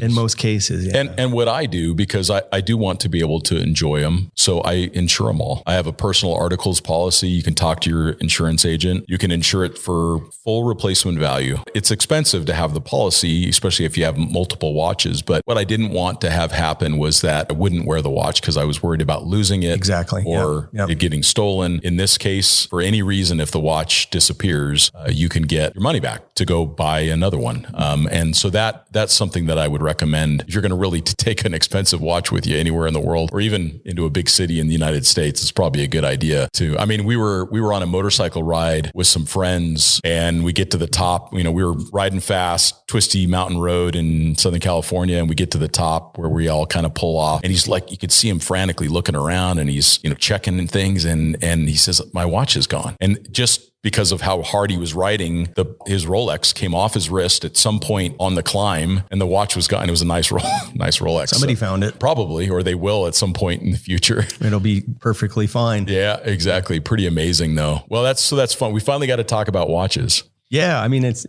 Yeah. And what I do, because I do want to be able to enjoy them, so I insure them all. I have a personal articles policy. You can talk to your insurance agent. You can insure it for full replacement value. It's expensive to have the policy, especially if you have multiple watches. But what I didn't want to have happen was that I wouldn't wear the watch because I was worried about losing it. Exactly. Or it getting stolen. In this case, for any reason, if the watch disappears, you can get your money back to go buy another another one. And so that's something that I would recommend if you're going to really take an expensive watch with you anywhere in the world, or even into a big city in the United States. It's probably a good idea to, I mean, we were on a motorcycle ride with some friends, and we get to the top, we were riding fast, twisty mountain road in Southern California. And we get to the top where we all kind of pull off, and he's like, you could see him frantically looking around, and he's, checking things. And he says, my watch is gone. And just because of how hard he was riding, his Rolex came off his wrist at some point on the climb, and the watch was gone. It was a nice Rolex. Somebody found it. Probably, or they will at some point in the future. It'll be perfectly fine. Yeah, exactly. Pretty amazing though. Well, that's fun. We finally got to talk about watches. Yeah, I mean, it's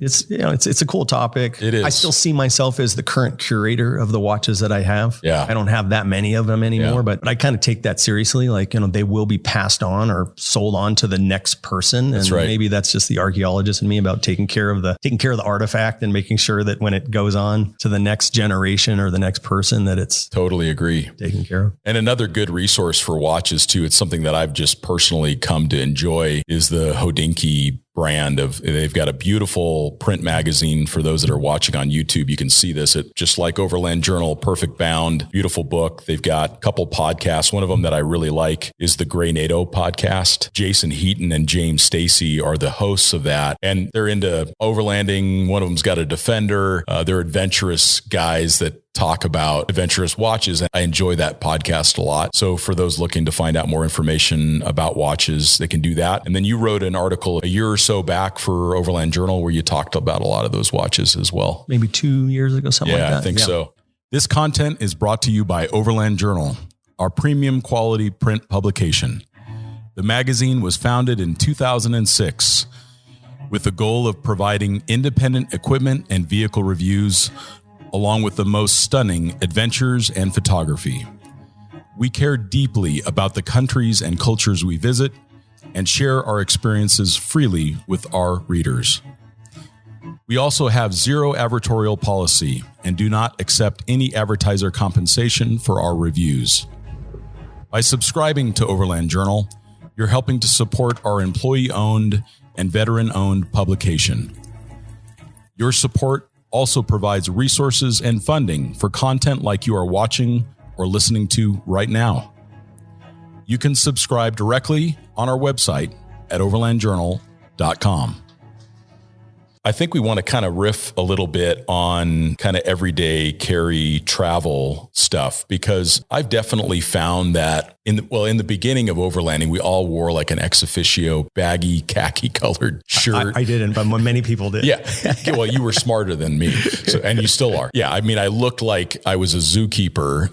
a cool topic. It is. I still see myself as the current curator of the watches that I have. Yeah. I don't have that many of them anymore, but I kind of take that seriously. Like, they will be passed on or sold on to the next person. That's and right. Maybe that's just the archaeologist in me about taking care of the artifact and making sure that when it goes on to the next generation or the next person, that it's totally agree taken care of. And another good resource for watches too, it's something that I've just personally come to enjoy, is the Hodinkee brand they've got a beautiful print magazine. For those that are watching on YouTube, you can see this. It just like Overland Journal, perfect bound, beautiful book. They've got a couple podcasts. One of them that I really like is the Gray NATO podcast. Jason Heaton and James Stacy are the hosts of that, and they're into overlanding. One of them's got a Defender. They're adventurous guys that talk about adventurous watches. And I enjoy that podcast a lot. So for those looking to find out more information about watches, they can do that. And then you wrote an article a year or so back for Overland Journal where you talked about a lot of those watches as well. Maybe 2 years ago, something like that. Yeah, I think so. This content is brought to you by Overland Journal, our premium quality print publication. The magazine was founded in 2006 with the goal of providing independent equipment and vehicle reviews, along with the most stunning adventures and photography. We care deeply about the countries and cultures we visit and share our experiences freely with our readers. We also have zero advertorial policy and do not accept any advertiser compensation for our reviews. By subscribing to Overland Journal, you're helping to support our employee-owned and veteran-owned publication. Your support also provides resources and funding for content like you are watching or listening to right now. You can subscribe directly on our website at overlandjournal.com. I think we want to kind of riff a little bit on kind of everyday carry travel stuff, because I've definitely found that in the beginning of overlanding, we all wore like an ex officio baggy khaki colored shirt. I didn't, but many people did. Yeah. Well, you were smarter than me, and you still are. Yeah. I mean, I looked like I was a zookeeper,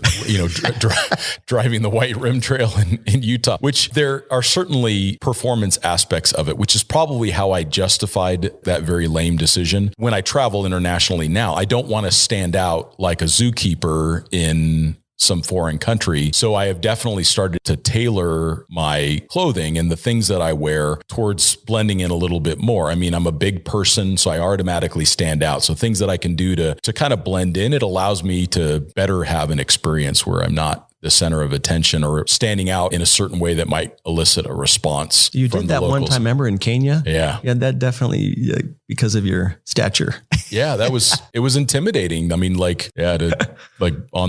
driving the white rim trail in Utah, which there are certainly performance aspects of it, which is probably how I justified that very lame decision. When I travel internationally now, I don't want to stand out like a zookeeper in some foreign country. So I have definitely started to tailor my clothing and the things that I wear towards blending in a little bit more. I mean, I'm a big person, so I automatically stand out. So things that I can do to kind of blend in, it allows me to better have an experience where I'm not the center of attention or standing out in a certain way that might elicit a response. You did that one time, remember, in Kenya? Yeah. Yeah, that definitely, because of your stature. Yeah, it was intimidating. I mean, on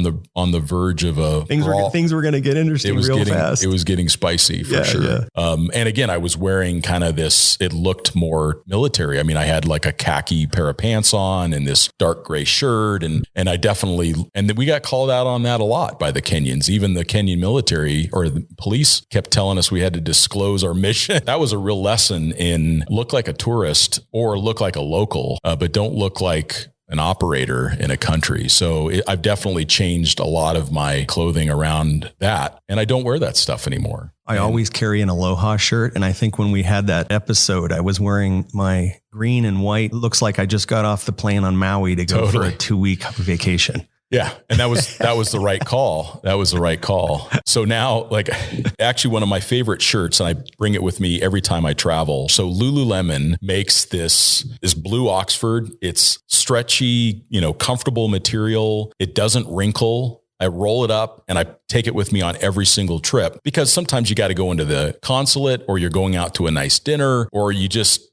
the verge of a things were going to get interesting fast. It was getting spicy for sure. Yeah. And again, I was wearing kind of this, it looked more military. I mean, I had like a khaki pair of pants on and this dark gray shirt. And then we got called out on that a lot by the Kenyans. Even the Kenyan military or the police kept telling us we had to disclose our mission. That was a real lesson in look like a tourist or look like a local, but don't look like an operator in a country. So I've definitely changed a lot of my clothing around that. And I don't wear that stuff anymore. I always carry an Aloha shirt. And I think when we had that episode, I was wearing my green and white. It looks like I just got off the plane on Maui to go for a 2-week vacation. Yeah. And that was the right call. That was the right call. So now, like, actually one of my favorite shirts, and I bring it with me every time I travel. So Lululemon makes this blue Oxford. It's stretchy, comfortable material. It doesn't wrinkle. I roll it up and I take it with me on every single trip, because sometimes you got to go into the consulate, or you're going out to a nice dinner, or you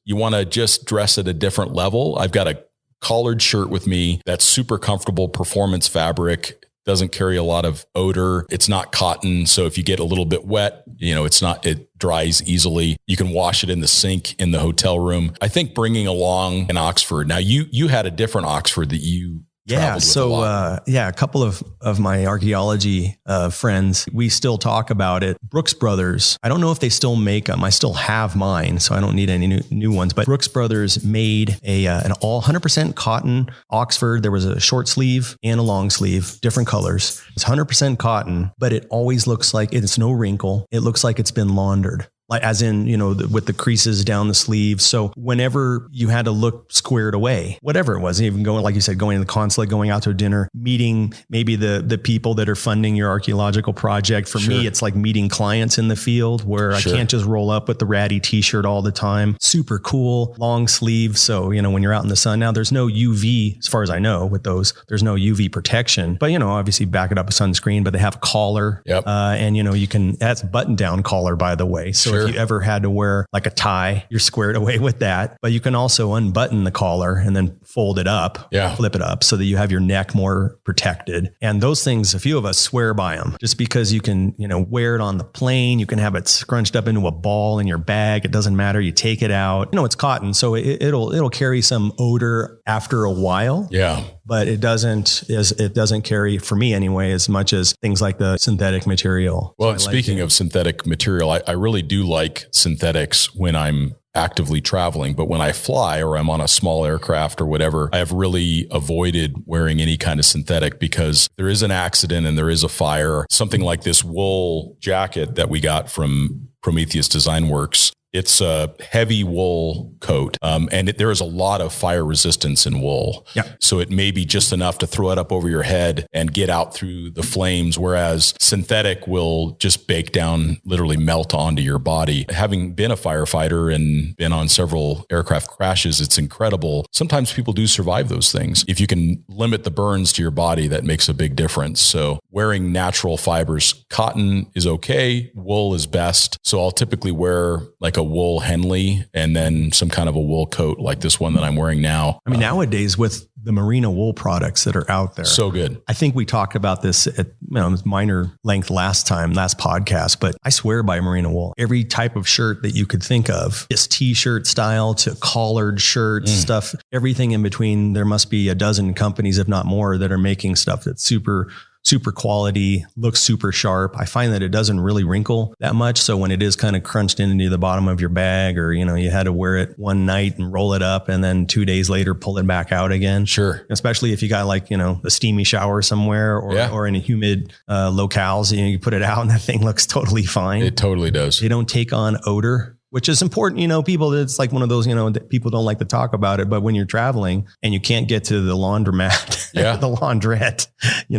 want to just dress at a different level. I've got a collared shirt with me that's super comfortable, performance fabric. Doesn't carry a lot of odor. It's not cotton. So if you get a little bit wet, it dries easily. You can wash it in the sink in the hotel room. I think bringing along an Oxford. Now you had a different Oxford that you traveled with a lot. A couple of my archaeology friends, we still talk about it. Brooks Brothers, I don't know if they still make them. I still have mine, so I don't need any new ones. But Brooks Brothers made an all 100% cotton Oxford. There was a short sleeve and a long sleeve, different colors. It's 100% cotton, but it always looks like it's no wrinkle. It looks like it's been laundered. Like as in, with the creases down the sleeves. So whenever you had to look squared away, whatever it was, even going, like you said, going to the consulate, going out to a dinner, meeting maybe the people that are funding your archaeological project. For me, it's like meeting clients in the field where I can't just roll up with the ratty t-shirt all the time. Super cool, long sleeve. So, when you're out in the sun now, there's no UV, as far as I know with those, there's no UV protection, but obviously back it up with sunscreen, but they have a collar. Yep. And you can, that's button down collar, by the way. So if you ever had to wear like a tie, you're squared away with that. But you can also unbutton the collar and then fold it up, flip it up so that you have your neck more protected. And those things, a few of us swear by them just because you can, wear it on the plane. You can have it scrunched up into a ball in your bag. It doesn't matter. You take it out. It's cotton. So it'll carry some odor after a while. Yeah. But it doesn't carry, for me anyway, as much as things like the synthetic material. Well, speaking of synthetic material, I really do like synthetics when I'm actively traveling, but when I fly or I'm on a small aircraft or whatever, I have really avoided wearing any kind of synthetic because there is an accident and there is a fire. Something like this wool jacket that we got from Prometheus Design Works. It's a heavy wool coat, and there is a lot of fire resistance in wool. Yeah. So it may be just enough to throw it up over your head and get out through the flames, whereas synthetic will just bake down, literally melt onto your body. Having been a firefighter and been on several aircraft crashes, it's incredible. Sometimes people do survive those things. If you can limit the burns to your body, that makes a big difference. So wearing natural fibers, cotton is okay, wool is best. So I'll typically wear like a wool Henley and then some kind of a wool coat like this one that I'm wearing now. I mean, nowadays with the merino wool products that are out there. So good. I think we talked about this at minor length last podcast, but I swear by merino wool. Every type of shirt that you could think of, this t-shirt style to collared shirts, stuff, everything in between. There must be a dozen companies, if not more, that are making stuff that's super quality, looks super sharp. I find that it doesn't really wrinkle that much. So when it is kind of crunched into the bottom of your bag, or, you had to wear it one night and roll it up and then 2 days later, pull it back out again. Sure. Especially if you got like, a steamy shower somewhere or in a humid locales, you put it out and that thing looks totally fine. It totally does. They don't take on odor, which is important. People, it's like one of those, that people don't like to talk about it, but when you're traveling and you can't get to the laundromat, the laundrette,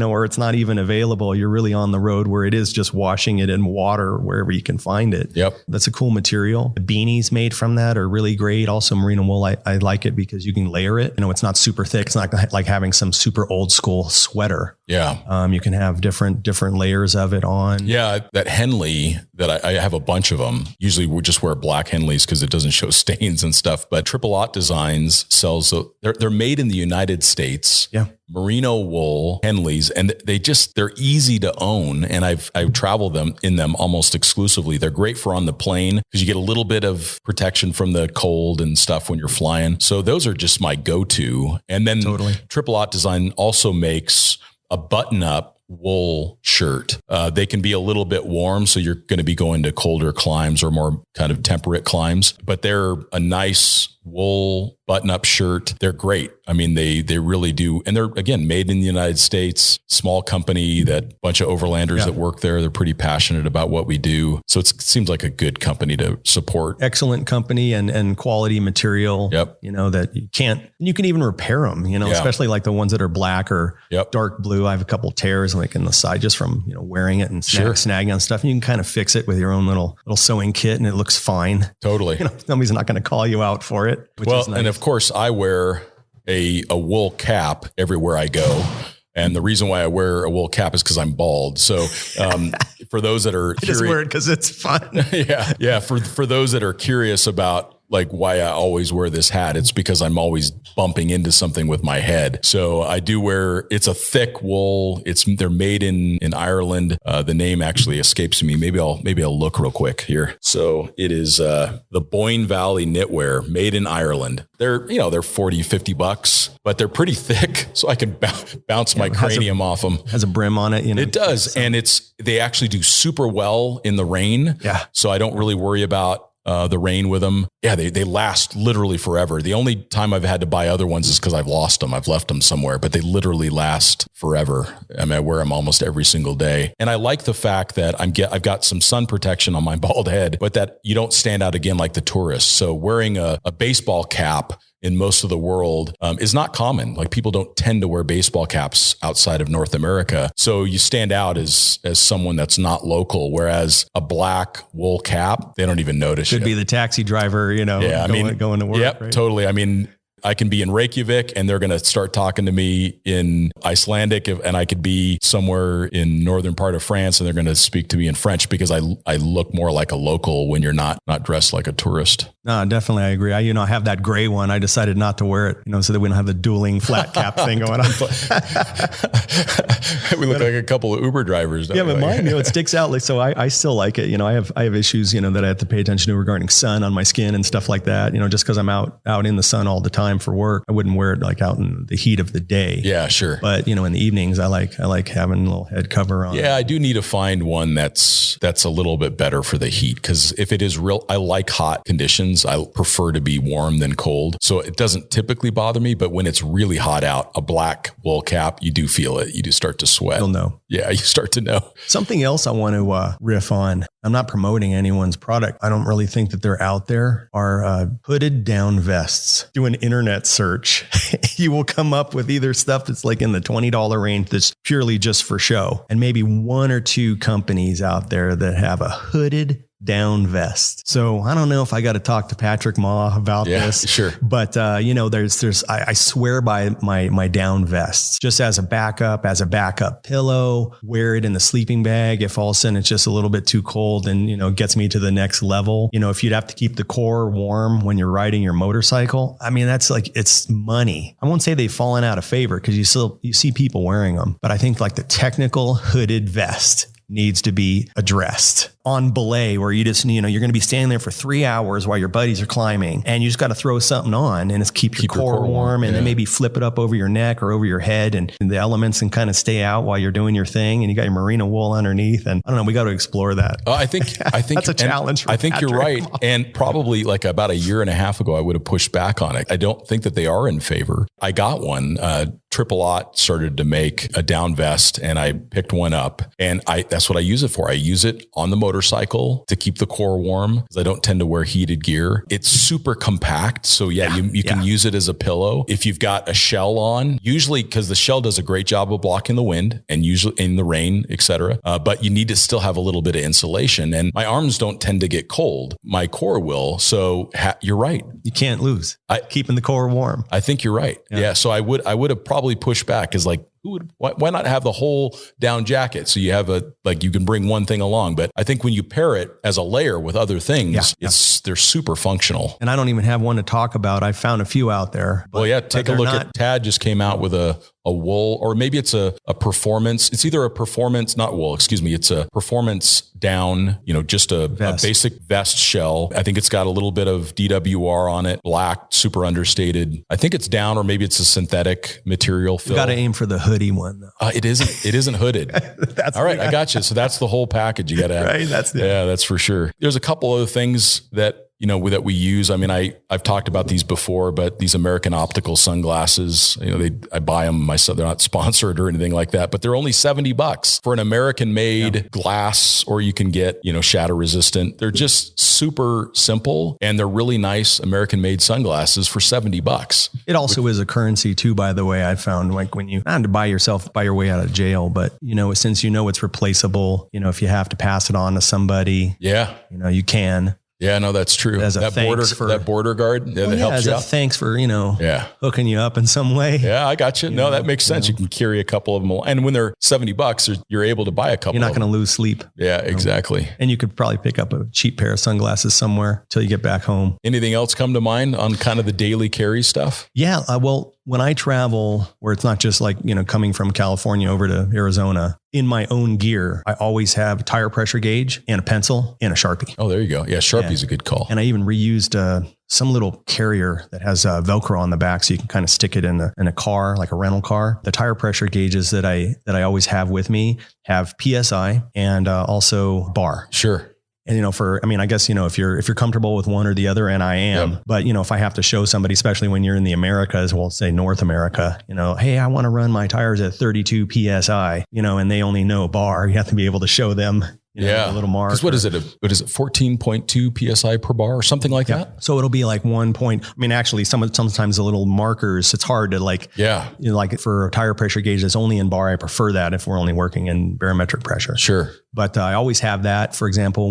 or it's not even available, you're really on the road where it is just washing it in water wherever you can find it. Yep. That's a cool material. The beanies made from that are really great. Also merino wool, I like it because you can layer it. It's not super thick. It's not like having some super old school sweater. Yeah. You can have different layers of it on. Yeah. That Henley that I have a bunch of them. Usually we just wear black Henleys because it doesn't show stains and stuff, but Triple Aught Designs sells, they're made in the United States. Yeah. Merino wool Henleys, and they're easy to own. And I've traveled in them almost exclusively. They're great for on the plane because you get a little bit of protection from the cold and stuff when you're flying. So those are just my go-to. And then Triple Aught Design also makes a button-up wool shirt. They can be a little bit warm, so you're going to be going to colder climes or more kind of temperate climes, but they're a nice wool button-up shirt. They're great. I mean, they really do. And they're, again, made in the United States, small company, that bunch of overlanders that work there. They're pretty passionate about what we do. So it seems like a good company to support. Excellent company and quality material. Yep. That you can even repair them, especially like the ones that are black or dark blue. I have a couple tears like in the side just from, wearing it and snagging on stuff. And you can kind of fix it with your own little sewing kit and it looks fine. Totally. Somebody's not going to call you out for it. Well, is nice. And of course I wear a wool cap everywhere I go. And the reason why I wear a wool cap is because I'm bald. So for those that are curious, I just wear it because it's fun. Yeah. For those that are curious about like why I always wear this hat. It's because I'm always bumping into something with my head. So I do wear, it's a thick wool. They're made in Ireland. The name actually escapes me. Maybe I'll look real quick here. So it is the Boyne Valley Knitwear, made in Ireland. They're $40-$50, but they're pretty thick, so I can bounce my cranium off them. Has a brim on it, It does, and they actually do super well in the rain. Yeah. So I don't really worry about the rain with them. Yeah, they last literally forever. The only time I've had to buy other ones is because I've lost them. I've left them somewhere, but they literally last forever. I mean, I wear them almost every single day. And I like the fact that I've got some sun protection on my bald head, but that you don't stand out again like the tourists. So wearing a baseball cap in most of the world is not common. Like people don't tend to wear baseball caps outside of North America. So you stand out as someone that's not local, whereas a black wool cap, they don't even notice. Could be the taxi driver, going to work. Yep, right? Totally. I mean, I can be in Reykjavik and they're going to start talking to me in Icelandic, and I could be somewhere in northern part of France and they're going to speak to me in French because I look more like a local when you're not dressed like a tourist. No, definitely. I agree. I have that gray one. I decided not to wear it, so that we don't have the dueling flat cap thing going on. We look like a couple of Uber drivers. Yeah, but mine, it sticks out. Like, so I still like it. I have issues, that I have to pay attention to regarding sun on my skin and stuff like that. Just because I'm out in the sun all the time for work, I wouldn't wear it like out in the heat of the day. Yeah, sure. But in the evenings, I like having a little head cover on. Yeah, I do need to find one that's a little bit better for the heat, because if it is I like hot conditions. I prefer to be warm than cold. So it doesn't typically bother me, but when it's really hot out, a black wool cap, you do feel it. You do start to sweat. You'll know. Yeah, you start to know. Something else I want to riff on. I'm not promoting anyone's product. I don't really think that they're out there, are hooded down vests. Do an internet search. You will come up with either stuff that's like in the $20 range that's purely just for show, and maybe one or two companies out there that have a hooded down vest. So I don't know if I got to talk to Patrick Ma about this. Sure. But I swear by my down vests, just as a backup pillow, wear it in the sleeping bag. If all of a sudden it's just a little bit too cold and, gets me to the next level, if you'd have to keep the core warm when you're riding your motorcycle, I mean, that's like, it's money. I won't say they've fallen out of favor because you see people wearing them, but I think like the technical hooded vest needs to be addressed. On belay, where you just, you're going to be standing there for 3 hours while your buddies are climbing, and you just got to throw something on and it's keep your core warm, and then maybe flip it up over your neck or over your head, and the elements can kind of stay out while you're doing your thing, and you got your merino wool underneath. And I don't know, we got to explore that. I think that's a challenge. I think you're right. And probably like about a year and a half ago, I would have pushed back on it. I don't think that they are in favor. I got one. Triple Aught started to make a down vest, and I picked one up, and that's what I use it for. I use it on the motorcycle to keep the core warm, because I don't tend to wear heated gear. It's super compact. So you can use it as a pillow. If you've got a shell on, usually, because the shell does a great job of blocking the wind and usually in the rain, etc. But you need to still have a little bit of insulation, and my arms don't tend to get cold. My core will. So you're right. You can't lose keeping the core warm. I think you're right. Yeah. So I would have probably pushed back, is like, why not have the whole down jacket? So you have you can bring one thing along. But I think when you pair it as a layer with other things, they're super functional. And I don't even have one to talk about. I found a few out there. Take a look at Tad just came out with a wool, or maybe it's a performance. It's either a performance, not wool, excuse me. It's a performance down, just a basic vest shell. I think it's got a little bit of DWR on it, black, super understated. I think it's down, or maybe it's a synthetic material fill. You got to aim for the hoodie one though. It isn't hooded. That's all right. I got you. So that's the whole package you got to have. Right. That's for sure. There's a couple other things that that we use. I mean, I've talked about these before, but these American optical sunglasses, I buy them myself. They're not sponsored or anything like that, but they're only $70 for an American made glass, or you can get, shatter resistant. They're just super simple, and they're really nice American made sunglasses for $70. It also is a currency too, by the way. I found, like, when you not to buy your way out of jail, but since it's replaceable, if you have to pass it on to somebody, you can. Yeah, no, that's true. As a that border guard that helps you out. Thanks for, hooking you up in some way. Yeah, I got you. No, that makes sense. You can carry a couple of them. And when they're $70, you're able to buy a couple. You're not going to lose sleep. Yeah, exactly. And you could probably pick up a cheap pair of sunglasses somewhere till you get back home. Anything else come to mind on kind of the daily carry stuff? Yeah. Well, when I travel where it's not just like, coming from California over to Arizona, in my own gear, I always have a tire pressure gauge and a pencil and a Sharpie. Oh, there you go. Yeah. Sharpie's a good call. And I even reused some little carrier that has Velcro on the back, so you can kind of stick it in a car, like a rental car. The tire pressure gauges that I always have with me have PSI and also bar. Sure. And, I guess, if you're comfortable with one or the other, and I am, but, if I have to show somebody, especially when you're in the Americas, we'll say North America, hey, I want to run my tires at 32 PSI, and they only know bar, you have to be able to show them. A little mark. Because what is it? 14.2 PSI per bar or something like that? So it'll be like 1 point. Actually, sometimes the little markers, it's hard to like for a tire pressure gauge that's only in bar, I prefer that if we're only working in barometric pressure. Sure. But I always have that. For example,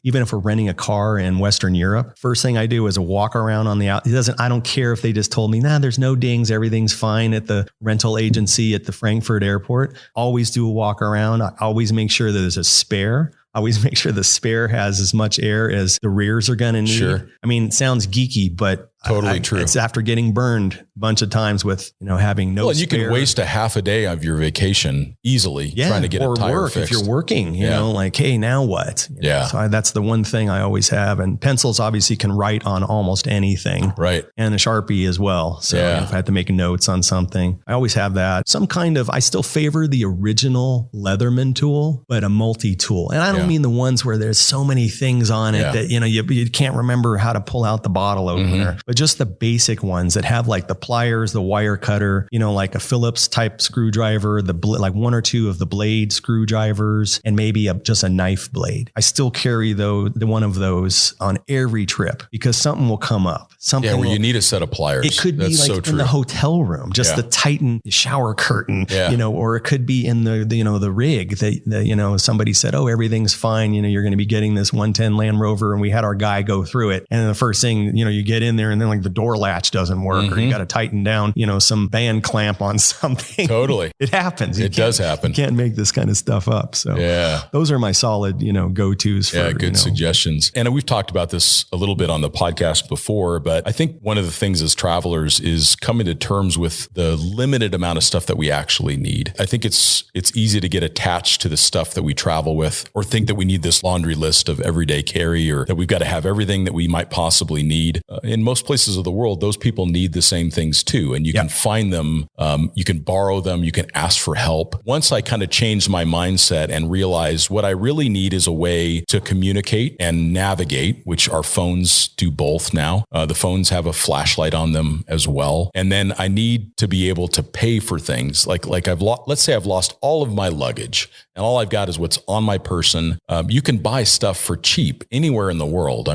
even if we're renting a car in Western Europe, first thing I do is a walk around on the out. I don't care if they just told me, there's no dings. Everything's fine at the rental agency at the Frankfurt airport. Always do a walk around. I always make sure that there's a spare. I always make sure the spare has as much air as the rears are going to need. Sure. It sounds geeky, but totally true. It's after getting burned a bunch of times with, having no spare. You can waste a half a day of your vacation easily trying to get a tire fixed. If you're working, like, hey, now what? So that's the one thing I always have. And pencils obviously can write on almost anything. Right. And a Sharpie as well. So if I have to make notes on something, I always have that. I still favor the original Leatherman tool, but a multi-tool. And I don't mean the ones where there's so many things on it that, you can't remember how to pull out the bottle opener. But just the basic ones that have like the pliers, the wire cutter, like a Phillips type screwdriver, like one or two of the blade screwdrivers, and maybe just a knife blade. I still carry the one of those on every trip because something will come up. You need a set of pliers. It could be like in the hotel room, just the tighten shower curtain, or it could be in the rig that somebody said, oh, everything's fine. You're going to be getting this 110 Land Rover, and we had our guy go through it. And then the first thing, you get in there and then like the door latch doesn't work, or you got to tighten down, some band clamp on something. Totally. It happens. It does happen. You can't make this kind of stuff up. So those are my solid, go-tos for good suggestions. And we've talked about this a little bit on the podcast before, but I think one of the things as travelers is coming to terms with the limited amount of stuff that we actually need. I think it's easy to get attached to the stuff that we travel with, or think that we need this laundry list of everyday carry, or that we've got to have everything that we might possibly need. In most places of the world, those people need the same things too. And you can find them, you can borrow them, you can ask for help. Once I kind of changed my mindset and realized what I really need is a way to communicate and navigate, which our phones do both now. The phones have a flashlight on them as well. And then I need to be able to pay for things like let's say I've lost all of my luggage and all I've got is what's on my person. You can buy stuff for cheap anywhere in the world.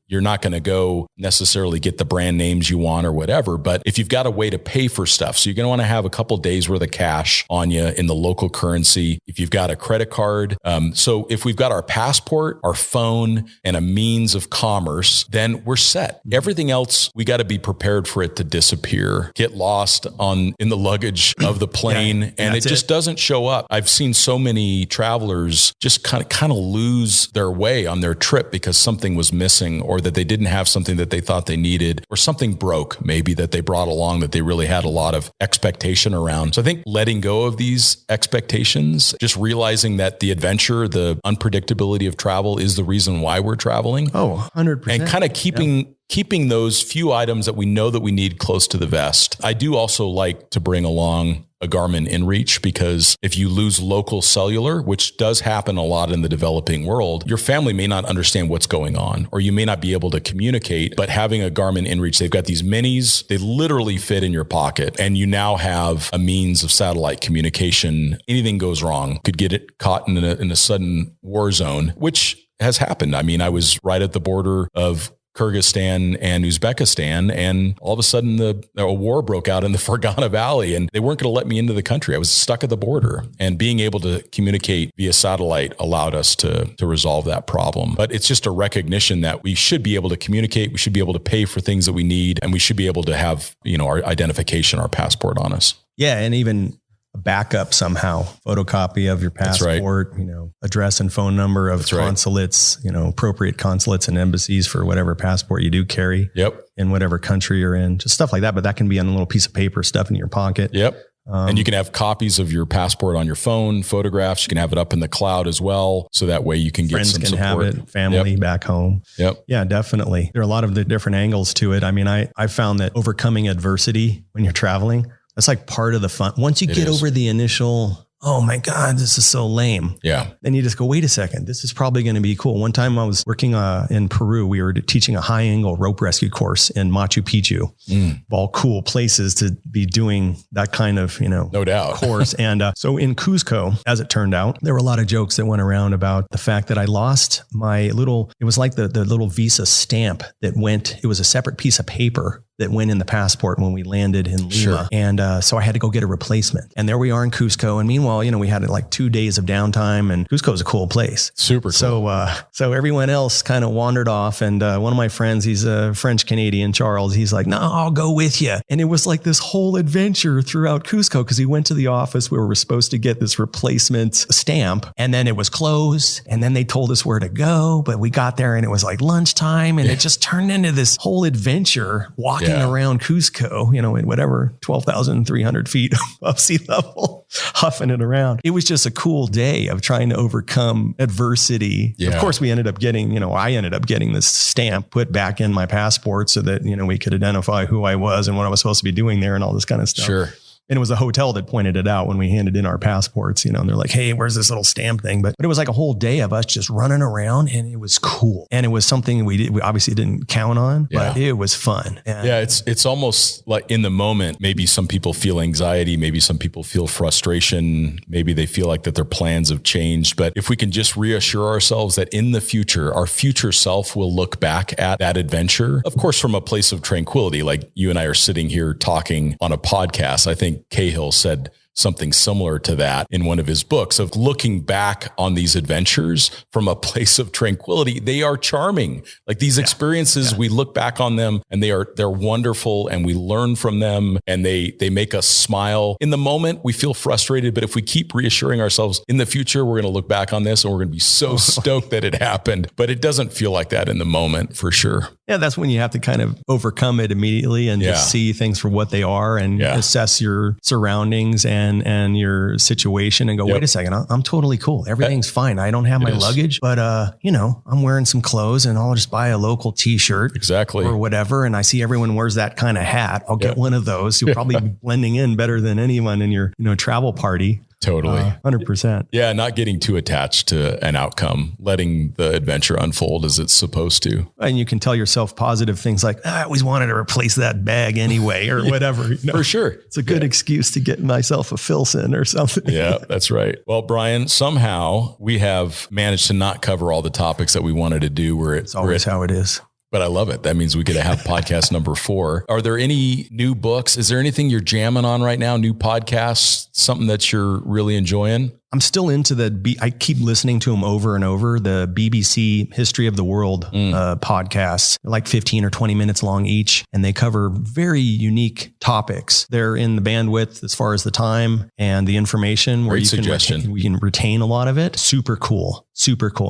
You're not going to go necessarily get the brand names you want or whatever, but if you've got a way to pay for stuff, so you're going to want to have a couple of days worth of cash on you in the local currency. If you've got a credit card, so if we've got our passport, our phone, and a means of commerce, then we're set. Everything else, we got to be prepared for it to disappear, get lost in the luggage of the plane, and it just doesn't show up. I've seen so many travelers just kind of lose their way on their trip because something was missing, or that they didn't have something that they thought they needed, or something broke maybe that they brought along that they really had a lot of expectation around. So I think letting go of these expectations, just realizing that the adventure, the unpredictability of travel is the reason why we're traveling. Oh, 100%. And kind of keeping those few items that we know that we need close to the vest. I do also like to bring along a Garmin InReach, because if you lose local cellular, which does happen a lot in the developing world, your family may not understand what's going on, or you may not be able to communicate. But having a Garmin InReach, they've got these minis, they literally fit in your pocket, and you now have a means of satellite communication. Anything goes wrong, could get it caught in a sudden war zone, which has happened. I mean, I was right at the border of Kyrgyzstan and Uzbekistan, and all of a sudden a war broke out in the Fergana Valley, and they weren't going to let me into the country. I was stuck at the border, and being able to communicate via satellite allowed us to resolve that problem. But it's just a recognition that we should be able to communicate, we should be able to pay for things that we need, and we should be able to have, our identification, our passport on us. Yeah. And even a backup somehow, photocopy of your passport, address and phone number of consulates, appropriate consulates and embassies for whatever passport you do carry in whatever country you're in, just stuff like that. But that can be on a little piece of paper stuff in your pocket. Yep. And you can have copies of your passport on your phone, photographs. You can have it up in the cloud as well. So that way you can get some support. Friends can have it, family back home. Yep. Yeah, definitely. There are a lot of the different angles to it. I mean, I found that overcoming adversity when you're traveling, that's like part of the fun. Once you get over the initial, oh my God, this is so lame. Yeah. Then you just go, wait a second, this is probably going to be cool. One time I was working in Peru. We were teaching a high angle rope rescue course in Machu Picchu. All cool places to be doing that kind of, no doubt, course. And so in Cuzco, as it turned out, there were a lot of jokes that went around about the fact that I lost my it was like the little visa stamp that it was a separate piece of paper that went in the passport when we landed in Lima. Sure. And so I had to go get a replacement. And there we are in Cuzco. And meanwhile, we had like 2 days of downtime, and Cuzco is a cool place. Super cool. So everyone else kind of wandered off. And one of my friends, he's a French Canadian, Charles, he's like, no, I'll go with you. And it was like this whole adventure throughout Cuzco, because he went to the office. We were supposed to get this replacement stamp, and then it was closed. And then they told us where to go, but we got there and it was like lunchtime, and it just turned into this whole adventure walking around Cuzco, in whatever, 12,300 feet above sea level, huffing it around. It was just a cool day of trying to overcome adversity. Yeah. Of course, we ended up getting, I ended up getting this stamp put back in my passport so that, we could identify who I was and what I was supposed to be doing there and all this kind of stuff. Sure. And it was a hotel that pointed it out when we handed in our passports, and they're like, hey, where's this little stamp thing? But it was like a whole day of us just running around, and it was cool. And it was something we obviously didn't count on, but it was fun. And it's almost like in the moment, maybe some people feel anxiety, maybe some people feel frustration, maybe they feel like that their plans have changed. But if we can just reassure ourselves that in the future, our future self will look back at that adventure, of course, from a place of tranquility, like you and I are sitting here talking on a podcast. I think Cahill said something similar to that in one of his books, of looking back on these adventures from a place of tranquility. They are charming. Like these experiences, we look back on them and they're wonderful, and we learn from them, and they make us smile. In the moment, we feel frustrated, but if we keep reassuring ourselves in the future, we're going to look back on this and we're going to be so stoked that it happened. But it doesn't feel like that in the moment, for sure. Yeah, that's when you have to kind of overcome it immediately and just see things for what they are, and assess your surroundings and your situation and go, wait a second, I'm totally cool. Everything's fine. I don't have my luggage, but I'm wearing some clothes, and I'll just buy a local t-shirt or whatever. And I see everyone wears that kind of hat. I'll get one of those. You'll probably be blending in better than anyone in your travel party. Totally. 100%. Yeah. Not getting too attached to an outcome, letting the adventure unfold as it's supposed to. And you can tell yourself positive things like, I always wanted to replace that bag anyway, or whatever. For sure. It's a good excuse to get myself a Filson or something. Yeah, that's right. Well, Bryon, somehow we have managed to not cover all the topics that we wanted to do. It's always how it is. But I love it. That means we get to have podcast number 4. Are there any new books? Is there anything you're jamming on right now? New podcasts, something that you're really enjoying? I'm still into I keep listening to them over and over. The BBC History of the World podcasts. They're like 15 or 20 minutes long each, and they cover very unique topics. They're in the bandwidth as far as the time and the information where we can retain a lot of it. Super cool.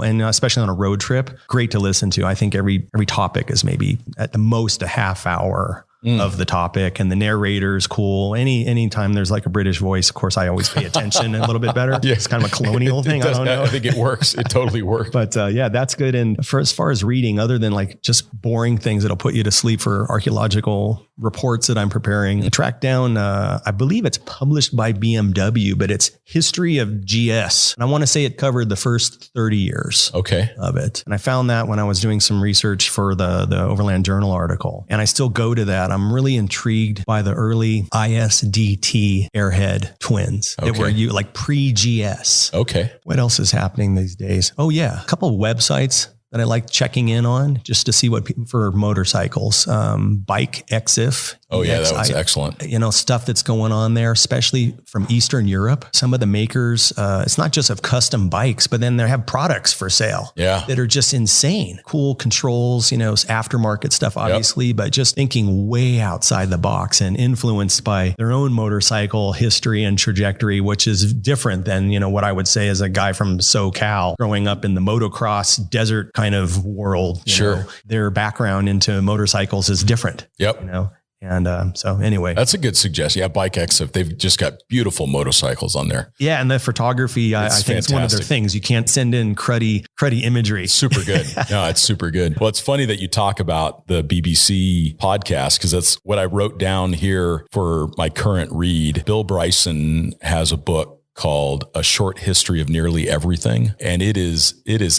And especially on a road trip, great to listen to. I think every topic is maybe at the most a half hour of the topic, and the narrator's cool. Anytime there's like a British voice, of course, I always pay attention a little bit better. It's kind of a colonial thing. I don't know. I think it works. It totally works. But that's good. And as far as reading, other than like just boring things that'll put you to sleep for archaeological reports that I'm preparing, I tracked down, I believe it's published by BMW, but it's History of GS. And I want to say it covered the first 30 years of it. And I found that when I was doing some research for the Overland Journal article, and I still go to that. I'm really intrigued by the early ISDT airhead twins that were like pre-GS. Okay. What else is happening these days? Oh yeah. A couple of websites that I like checking in on just to see what people for motorcycles, bike EXIF. Oh yeah, that was excellent. Stuff that's going on there, especially from Eastern Europe. Some of the makers, it's not just of custom bikes, but then they have products for sale that are just insane. Cool controls, aftermarket stuff, obviously, but just thinking way outside the box and influenced by their own motorcycle history and trajectory, which is different than, what I would say as a guy from SoCal growing up in the motocross desert kind of world. Sure. Their background into motorcycles is different. Yep. And so anyway, that's a good suggestion. Yeah. Bike EXIF. They've just got beautiful motorcycles on there. Yeah. And the photography, I think it's one of their things. You can't send in cruddy imagery. Super good. No, it's super good. Well, it's funny that you talk about the BBC podcast because that's what I wrote down here for my current read. Bill Bryson has a book called A Short History of Nearly Everything. And it is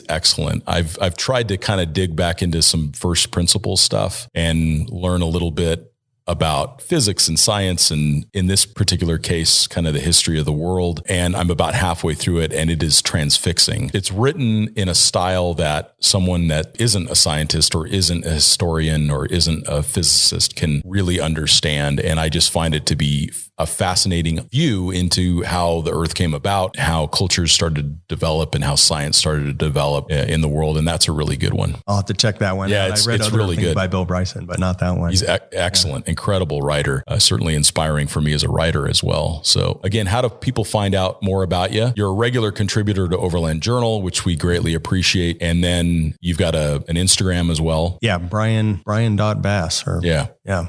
excellent. I've tried to kind of dig back into some first principle stuff and learn a little bit about physics and science, and in this particular case, kind of the history of the world. And I'm about halfway through it, and it is transfixing. It's written in a style that someone that isn't a scientist or isn't a historian or isn't a physicist can really understand. And I just find it to be a fascinating view into how the earth came about, how cultures started to develop, and how science started to develop in the world. And that's a really good one. I'll have to check that one out. I read other really things by Bill Bryson, but not that one. He's excellent. Incredible writer, certainly inspiring for me as a writer as well. So again, how do people find out more about you? You're a regular contributor to Overland Journal, which we greatly appreciate. And then you've got an Instagram as well. Yeah. Bryon.bass or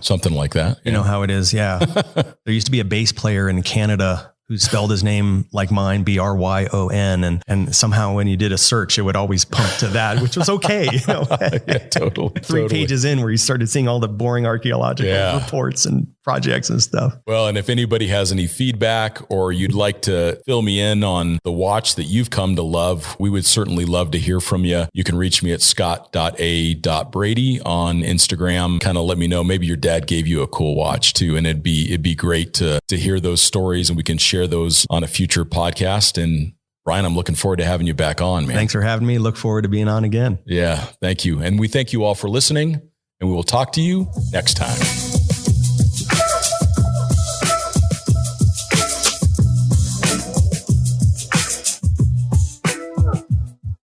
something like that. You know how it is. Yeah. There used to be a bass player in Canada who spelled his name like mine, Bryon. And somehow when you did a search, it would always pump to that, which was okay. Yeah, totally. Three pages in where you started seeing all the boring archaeological reports and projects and stuff. Well, and if anybody has any feedback or you'd like to fill me in on the watch that you've come to love, we would certainly love to hear from you. You can reach me at scott.a.brady on Instagram. Kind of let me know. Maybe your dad gave you a cool watch too. And it'd be great to hear those stories, and we can share those on a future podcast. And Bryon, I'm looking forward to having you back on, man. Thanks for having me. Look forward to being on again. Yeah. Thank you. And we thank you all for listening, and we will talk to you next time.